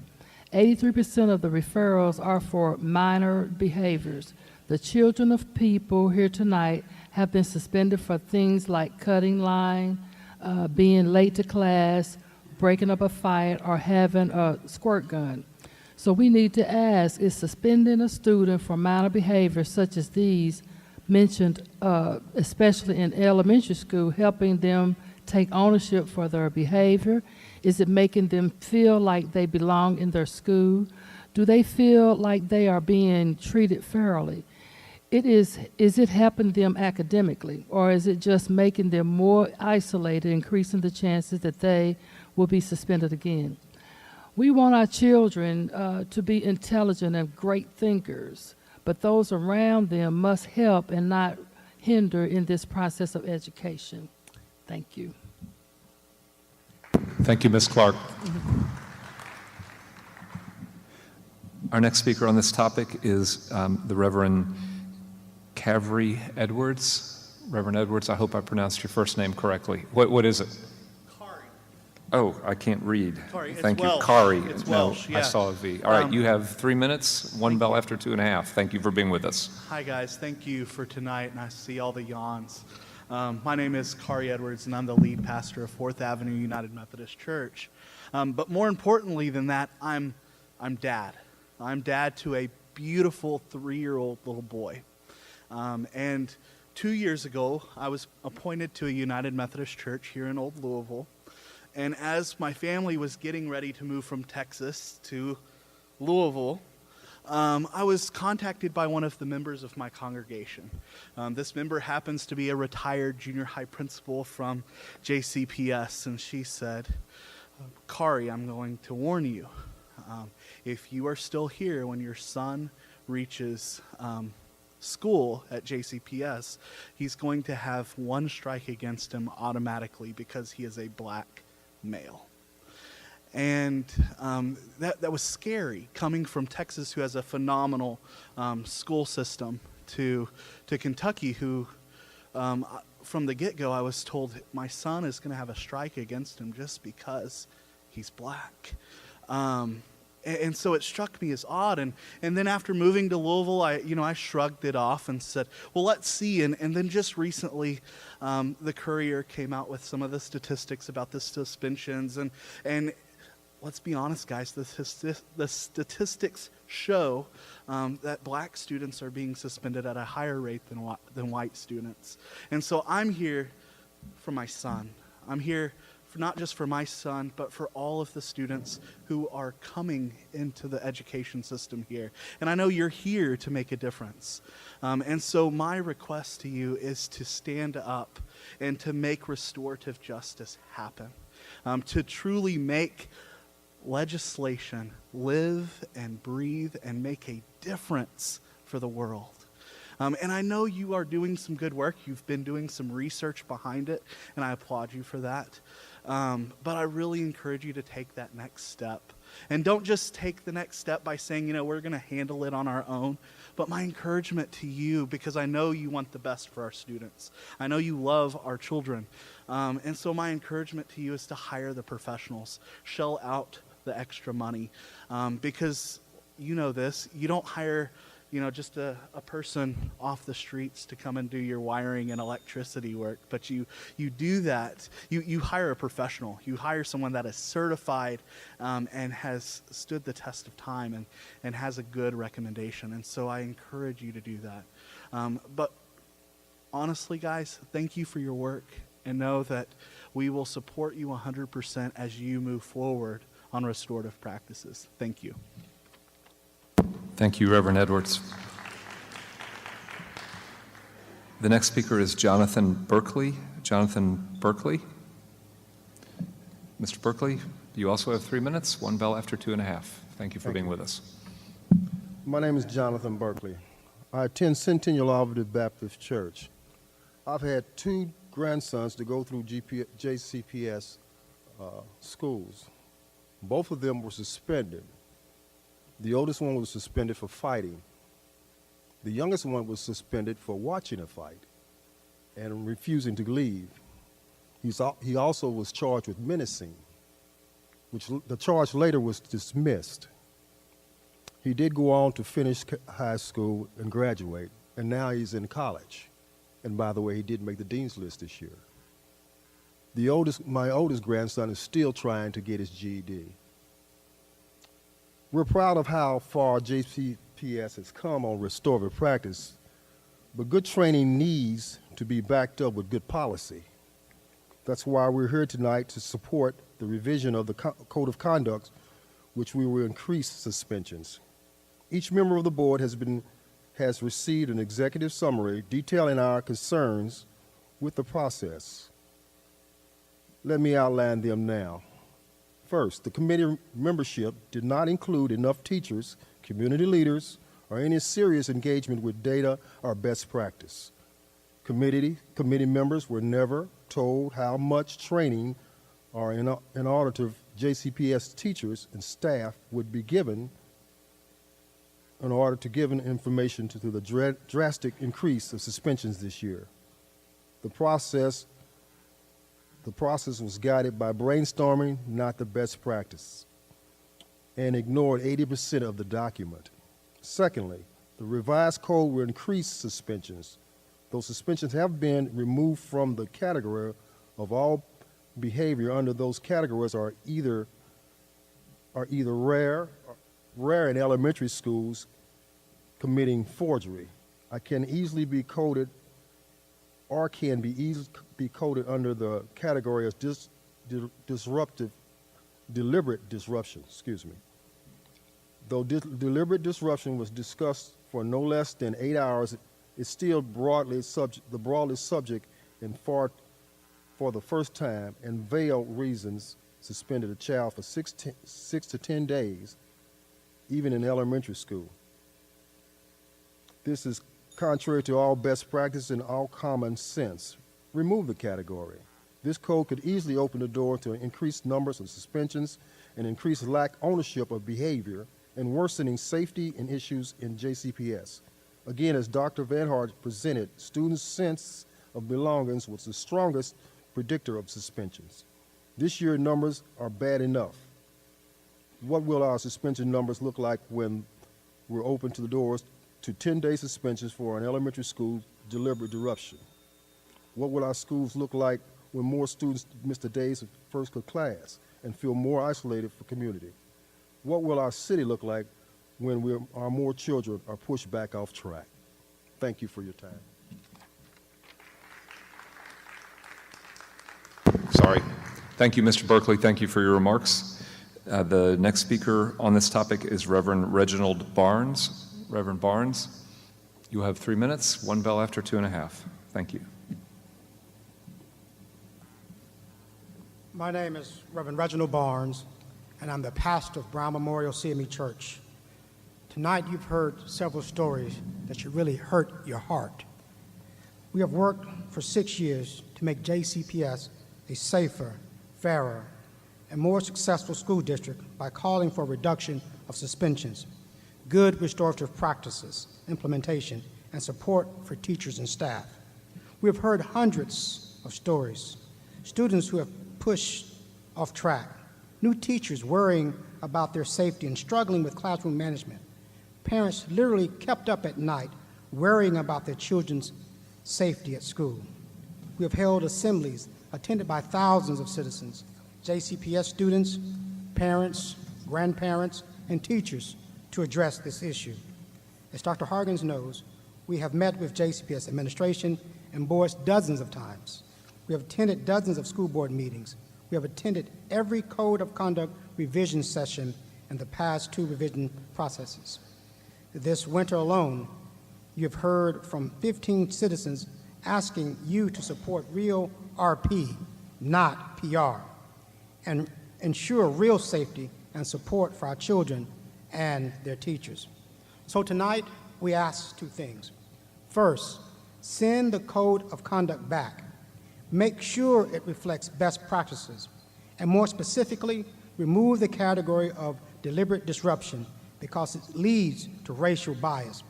83% of the referrals are for minor behaviors. The children of people here tonight have been suspended for things like cutting line, being late to class, breaking up a fight, or having a squirt gun. So we need to ask, is suspending a student for minor behaviors such as these mentioned, especially in elementary school, helping them take ownership for their behavior? Is it making them feel like they belong in their school? Do they feel like they are being treated fairly? Is it helping them academically, or is it just making them more isolated, increasing the chances that they will be suspended again? We want our children to be intelligent and great thinkers, but those around them must help and not hinder in this process of education. Thank you. Thank you, Ms. Clark. Our next speaker on this topic is the Reverend Cavry Edwards. Reverend Edwards, I hope I pronounced your first name correctly. What is it? Kari. Oh, I can't read. Kari. Thank you. Welsh. Kari. It's No, Welsh, I yeah. saw a V. All right, you have 3 minutes, one bell after 2.5. Thank you for being with us. Hi, guys. Thank you for tonight, and I see all the yawns. My name is Kari Edwards, and I'm the lead pastor of 4th Avenue United Methodist Church. But more importantly than that, I'm dad. I'm dad to a beautiful 3-year-old little boy. And 2 years ago, I was appointed to a United Methodist Church here in Old Louisville. And as my family was getting ready to move from Texas to Louisville, I was contacted by one of the members of my congregation. This member happens to be a retired junior high principal from JCPS, and she said, Kari, I'm going to warn you. If you are still here when your son reaches school at JCPS, he's going to have one strike against him automatically because he is a black male. And that was scary, coming from Texas, who has a phenomenal school system, to Kentucky, who from the get-go I was told my son is going to have a strike against him just because he's black. And so it struck me as odd. And then after moving to Louisville, I shrugged it off and said, well, let's see. And then just recently, the Courier came out with some of the statistics about the suspensions. And let's be honest, guys, the statistics show that black students are being suspended at a higher rate than white students. And so I'm here for my son. I'm here not just for my son, but for all of the students who are coming into the education system here. And I know you're here to make a difference. And so my request to you is to stand up and to make restorative justice happen, to truly make legislation live and breathe and make a difference for the world. And I know you are doing some good work. You've been doing some research behind it, and I applaud you for that. But I really encourage you to take that next step. And don't just take the next step by saying, we're going to handle it on our own. But my encouragement to you, because I know you want the best for our students. I know you love our children. And so my encouragement to you is to hire the professionals. Shell out the extra money. Because you know this, you don't hire just a person off the streets to come and do your wiring and electricity work, but you do that. You hire a professional. You hire someone that is certified and has stood the test of time and has a good recommendation. And so I encourage you to do that. But honestly, guys, thank you for your work, and know that we will support you 100% as you move forward on restorative practices. Thank you. Thank you, Reverend Edwards. The next speaker is Jonathan Berkeley. Jonathan Berkeley. Mr. Berkeley, you also have 3 minutes, one bell after 2.5. Thank you for being with us. My name is Jonathan Berkeley. I attend Centennial Operative Baptist Church. I've had 2 grandsons to go through JCPS schools. Both of them were suspended. The oldest one was suspended for fighting. The youngest one was suspended for watching a fight and refusing to leave. He also was charged with menacing, which the charge later was dismissed. He did go on to finish high school and graduate, and now he's in college. And by the way, he did make the dean's list this year. My oldest grandson is still trying to get his GED. We're proud of how far JCPS has come on restorative practice, but good training needs to be backed up with good policy. That's why we're here tonight to support the revision of the Code of Conduct, which we will increase suspensions. Each member of the board has received an executive summary detailing our concerns with the process. Let me outline them now. First, the committee membership did not include enough teachers, community leaders, or any serious engagement with data or best practice. Committee members were never told how much training or in order to JCPS teachers and staff would be given in order to give information to the drastic increase of suspensions this year. The process was guided by brainstorming, not the best practice, and ignored 80% of the document. Secondly, the revised code will increase suspensions. Those suspensions have been removed from the category of all behavior under those categories are either rare in elementary schools committing forgery. Can be coded under the category of deliberate disruption, Though deliberate disruption was discussed for no less than 8 hours, it's still the broadest subject and for the first time, and veiled reasons suspended a child for 6 to 10 days, even in elementary school. This is contrary to all best practice and all common sense. Remove the category. This code could easily open the door to increased numbers of suspensions and increased lack ownership of behavior and worsening safety and issues in JCPS. Again, as Dr. Van Hart presented, students' sense of belonging was the strongest predictor of suspensions. This year, numbers are bad enough. What will our suspension numbers look like when we're open to the doors to 10-day suspensions for an elementary school deliberate disruption? What will our schools look like when more students miss the days of first class and feel more isolated from community? What will our city look like when our more children are pushed back off track? Thank you for your time. Sorry. Thank you, Mr. Berkeley. Thank you for your remarks. The next speaker on this topic is Reverend Reginald Barnes. Reverend Barnes, you have 3 minutes, one bell after 2.5. Thank you. My name is Reverend Reginald Barnes, and I'm the pastor of Brown Memorial CME Church. Tonight you've heard several stories that should really hurt your heart. We have worked for 6 years to make JCPS a safer, fairer, and more successful school district by calling for a reduction of suspensions, good restorative practices, implementation, and support for teachers and staff. We have heard hundreds of stories, students who have pushed off track, new teachers worrying about their safety and struggling with classroom management, parents literally kept up at night worrying about their children's safety at school. We have held assemblies attended by thousands of citizens, JCPS students, parents, grandparents, and teachers to address this issue. As Dr. Hargens knows, we have met with JCPS administration and boards dozens of times. We have attended dozens of school board meetings. We have attended every code of conduct revision session in the past 2 revision processes. This winter alone, you have heard from 15 citizens asking you to support real RP, not PR, and ensure real safety and support for our children and their teachers. So tonight, we ask 2 things. First, send the code of conduct back. Make sure it reflects best practices, and more specifically, remove the category of deliberate disruption because it leads to racial bias.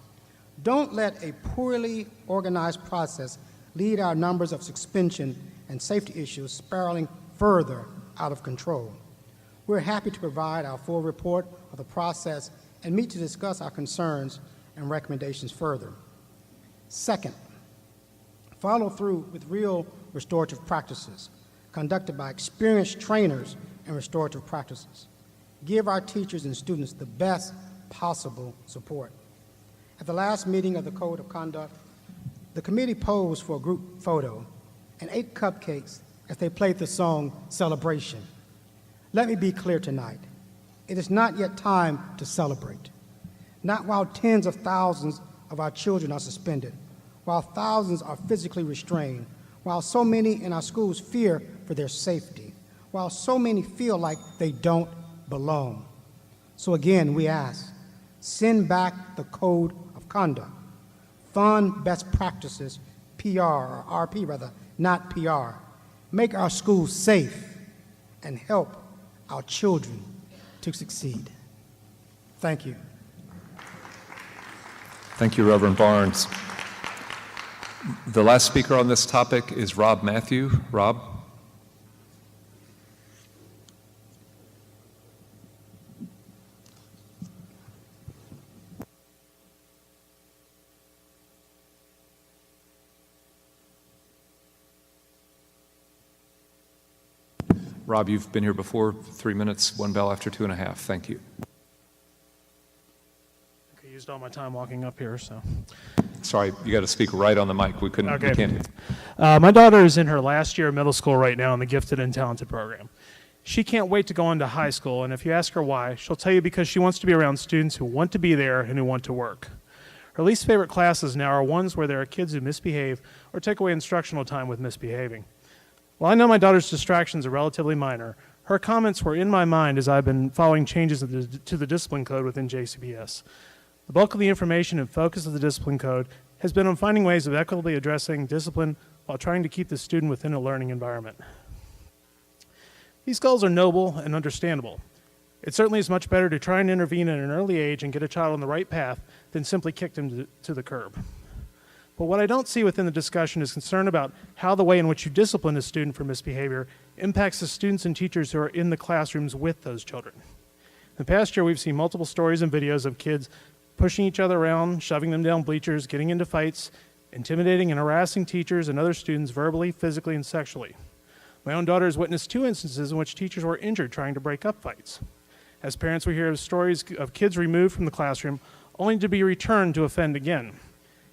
Don't let a poorly organized process lead our numbers of suspension and safety issues spiraling further out of control. We're happy to provide our full report of the process and meet to discuss our concerns and recommendations further. Second, follow through with real restorative practices conducted by experienced trainers in restorative practices. Give our teachers and students the best possible support. At the last meeting of the Code of Conduct, the committee posed for a group photo and ate cupcakes as they played the song Celebration. Let me be clear tonight. It is not yet time to celebrate. Not while tens of thousands of our children are suspended, while thousands are physically restrained, while so many in our schools fear for their safety, while so many feel like they don't belong. So again, we ask, send back the code of conduct. Fund best practices, PR, or RP rather, not PR. Make our schools safe and help our children to succeed. Thank you. Thank you, Reverend Barnes. The last speaker on this topic is Rob Matthew. Rob? Rob, you've been here before. 3 minutes, 1 bell after 2.5. Thank you. I used all my time walking up here, so. Sorry, you got to speak right on the mic. We can't hear you. My daughter is in her last year of middle school right now in the Gifted and Talented program. She can't wait to go into high school, and if you ask her why, she'll tell you because she wants to be around students who want to be there and who want to work. Her least favorite classes now are ones where there are kids who misbehave or take away instructional time with misbehaving. While I know my daughter's distractions are relatively minor, her comments were in my mind as I've been following changes to the discipline code within JCBS. The bulk of the information and focus of the discipline code has been on finding ways of equitably addressing discipline while trying to keep the student within a learning environment. These goals are noble and understandable. It certainly is much better to try and intervene at an early age and get a child on the right path than simply kick them to the curb. But what I don't see within the discussion is concern about how the way in which you discipline a student for misbehavior impacts the students and teachers who are in the classrooms with those children. In the past year, we've seen multiple stories and videos of kids pushing each other around, shoving them down bleachers, getting into fights, intimidating and harassing teachers and other students verbally, physically, and sexually. My own daughter has witnessed 2 instances in which teachers were injured trying to break up fights. As parents, we hear stories of kids removed from the classroom only to be returned to offend again.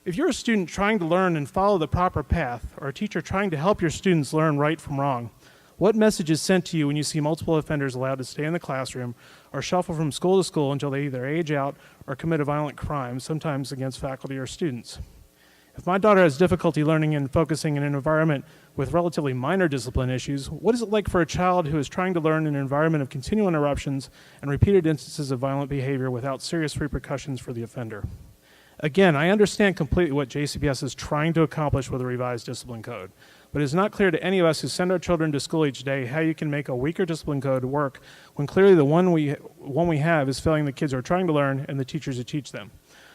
If you're a student trying to learn and follow the proper path, or a teacher trying to help your students learn right from wrong, what message is sent to you when you see multiple offenders allowed to stay in the classroom or shuffle from school to school until they either age out or commit a violent crime, sometimes against faculty or students? If my daughter has difficulty learning and focusing in an environment with relatively minor discipline issues, what is it like for a child who is trying to learn in an environment of continual interruptions and repeated instances of violent behavior without serious repercussions for the offender? Again, I understand completely what JCBS is trying to accomplish with a revised discipline code, but it is not clear to any of us who send our children to school each day how you can make a weaker discipline code work when clearly the one we have is failing the kids who are trying to learn and the teachers who teach them.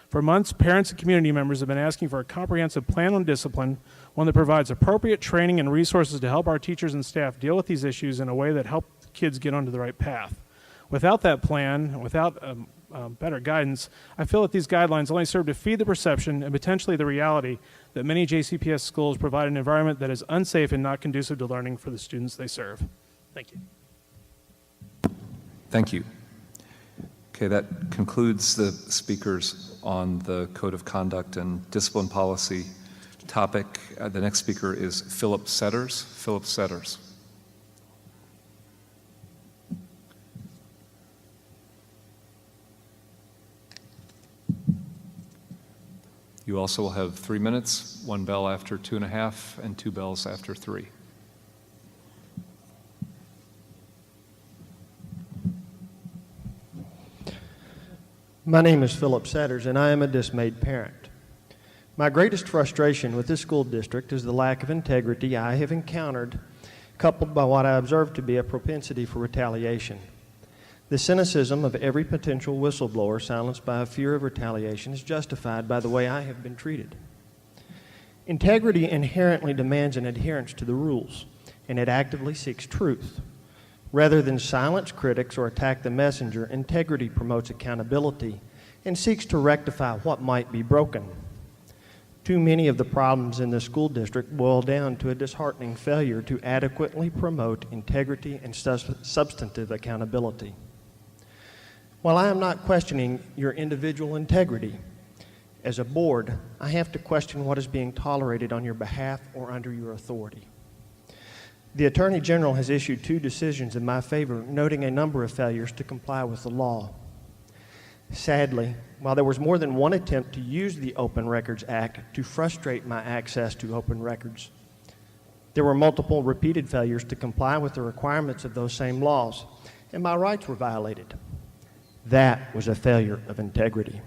For months, parents and community members have been asking for a comprehensive plan on discipline, one that provides appropriate training and resources to help our teachers and staff deal with these issues in a way that helps kids get onto the right path. Without that plan, without better guidance, I feel that these guidelines only serve to feed the perception and potentially the reality that many JCPS schools provide an environment that is unsafe and not conducive to learning for the students they serve. Thank you. Thank you. Okay, that concludes the speakers on the Code of Conduct and Discipline Policy topic. The next speaker is Philip Setters. Philip Setters. You also will have 3 minutes, 1 bell after 2.5, and 2 bells after 3. My name is Philip Setters, and I am a dismayed parent. My greatest frustration with this school district is the lack of integrity I have encountered, coupled by what I observe to be a propensity for retaliation. The cynicism of every potential whistleblower silenced by a fear of retaliation is justified by the way I have been treated. Integrity inherently demands an adherence to the rules, and it actively seeks truth. Rather than silence critics or attack the messenger, integrity promotes accountability and seeks to rectify what might be broken. Too many of the problems in the school district boil down to a disheartening failure to adequately promote integrity and substantive accountability. While I am not questioning your individual integrity, as a board, I have to question what is being tolerated on your behalf or under your authority. The Attorney General has issued 2 decisions in my favor, noting a number of failures to comply with the law. Sadly, while there was more than one attempt to use the Open Records Act to frustrate my access to open records, there were multiple repeated failures to comply with the requirements of those same laws, and my rights were violated. That was a failure of integrity.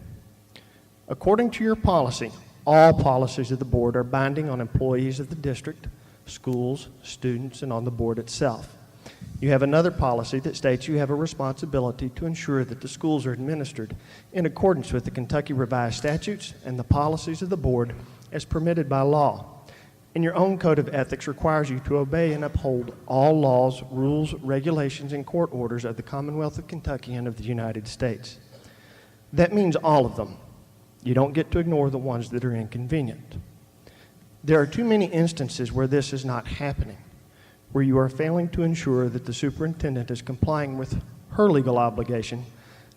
According to your policy, all policies of the board are binding on employees of the district, schools, students, and on the board itself. You have another policy that states you have a responsibility to ensure that the schools are administered in accordance with the Kentucky Revised Statutes and the policies of the board as permitted by law. And your own code of ethics requires you to obey and uphold all laws, rules, regulations, and court orders of the Commonwealth of Kentucky and of the United States. That means all of them. You don't get to ignore the ones that are inconvenient. There are too many instances where this is not happening, where you are failing to ensure that the superintendent is complying with her legal obligation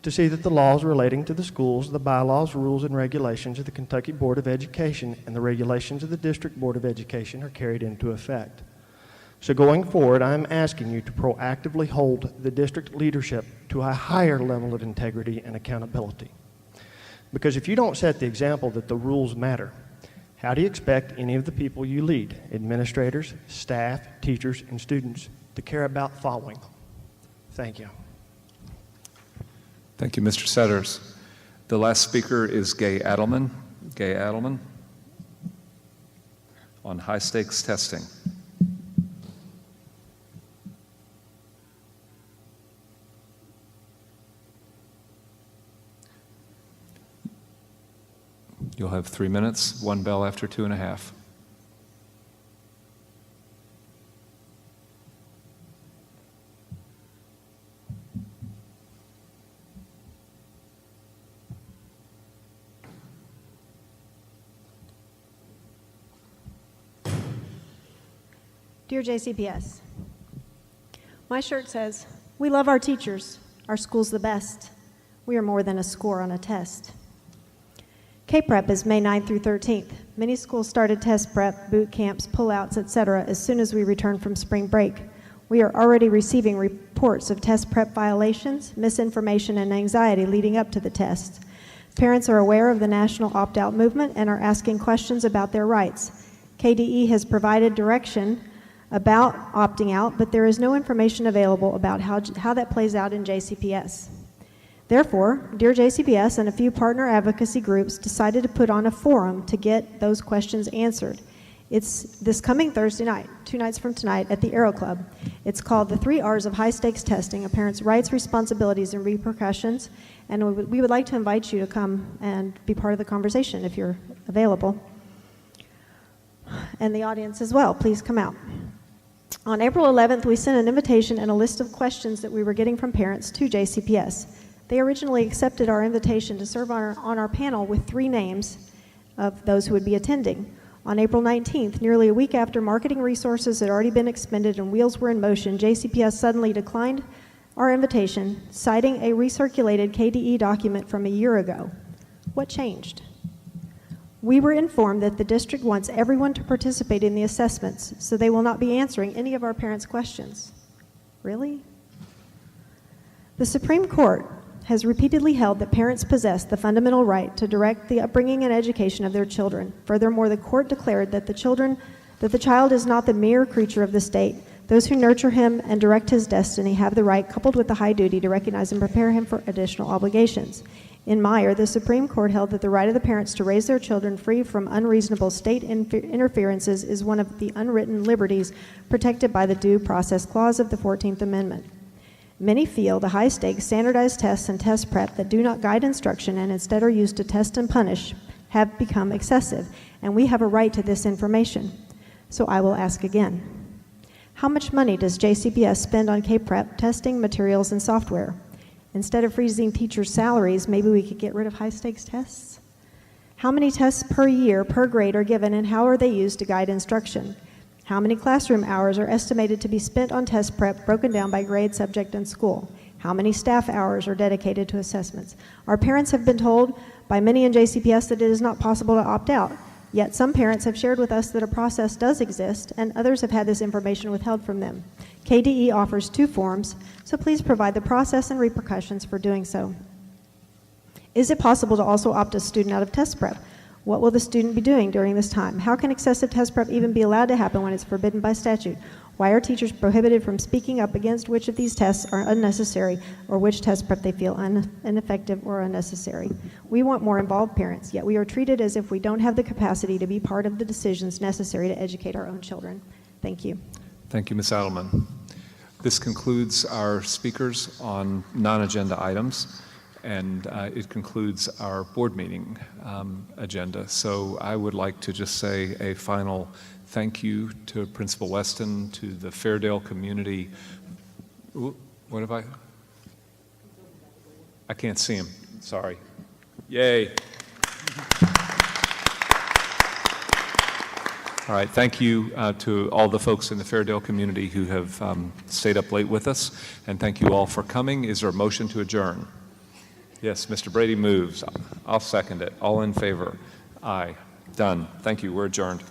to see that the laws relating to the schools, the bylaws, rules, and regulations of the Kentucky Board of Education and the regulations of the District Board of Education are carried into effect. So going forward, I am asking you to proactively hold the district leadership to a higher level of integrity and accountability. Because if you don't set the example that the rules matter, how do you expect any of the people you lead, administrators, staff, teachers, and students, to care about following them? Thank you. Thank you, Mr. Setters. The last speaker is Gay Adelman. Gay Adelman on high-stakes testing. You'll have 3 minutes, 1 bell after 2.5. Dear JCPS, my shirt says, "We love our teachers. Our school's the best. We are more than a score on a test." K-Prep is May 9th through 13th. Many schools started test prep, boot camps, pullouts, etc. as soon as we returned from spring break. We are already receiving reports of test prep violations, misinformation, and anxiety leading up to the test. Parents are aware of the national opt-out movement and are asking questions about their rights. KDE has provided direction about opting out, but there is no information available about how that plays out in JCPS. Therefore, Dear JCPS and a few partner advocacy groups decided to put on a forum to get those questions answered. It's this coming Thursday night, 2 nights from tonight, at the Aero Club. It's called the 3 R's of High-Stakes Testing, a Parent's Rights, Responsibilities, and Repercussions, and we would like to invite you to come and be part of the conversation if you're available. And the audience as well, please come out. On April 11th, we sent an invitation and a list of questions that we were getting from parents to JCPS. They originally accepted our invitation to serve on our panel with 3 names of those who would be attending. On April 19th, nearly a week after marketing resources had already been expended and wheels were in motion, JCPS suddenly declined our invitation, citing a recirculated KDE document from a year ago. What changed? We were informed that the district wants everyone to participate in the assessments, so they will not be answering any of our parents' questions. Really? The Supreme Court has repeatedly held that parents possess the fundamental right to direct the upbringing and education of their children. Furthermore, the court declared that the child is not the mere creature of the state. Those who nurture him and direct his destiny have the right, coupled with the high duty, to recognize and prepare him for additional obligations. In Meyer, the Supreme Court held that the right of the parents to raise their children free from unreasonable state interferences is one of the unwritten liberties protected by the Due Process Clause of the 14th Amendment. Many feel the high-stakes standardized tests and test prep that do not guide instruction and instead are used to test and punish have become excessive, and we have a right to this information. So I will ask again. How much money does JCPS spend on K-Prep testing, materials, and software? Instead of freezing teachers' salaries, maybe we could get rid of high-stakes tests? How many tests per year, per grade are given, and how are they used to guide instruction? How many classroom hours are estimated to be spent on test prep broken down by grade, subject, and school? How many staff hours are dedicated to assessments? Our parents have been told by many in JCPS that it is not possible to opt out. Yet some parents have shared with us that a process does exist, and others have had this information withheld from them. KDE offers 2 forms, so please provide the process and repercussions for doing so. Is it possible to also opt a student out of test prep? What will the student be doing during this time? How can excessive test prep even be allowed to happen when it's forbidden by statute? Why are teachers prohibited from speaking up against which of these tests are unnecessary or which test prep they feel ineffective or unnecessary? We want more involved parents, yet we are treated as if we don't have the capacity to be part of the decisions necessary to educate our own children. Thank you. Thank you, Ms. Adelman. This concludes our speakers on non-agenda items, and it concludes our board meeting agenda. So I would like to just say a final thank you to Principal Weston, to the Fairdale community. Ooh, what have I can't see him, sorry. Yay. All right, thank you to all the folks in the Fairdale community who have stayed up late with us, and thank you all for coming. Is there a motion to adjourn? Yes, Mr. Brady moves. I'll second it. All in favor? Aye. Done. Thank you. We're adjourned.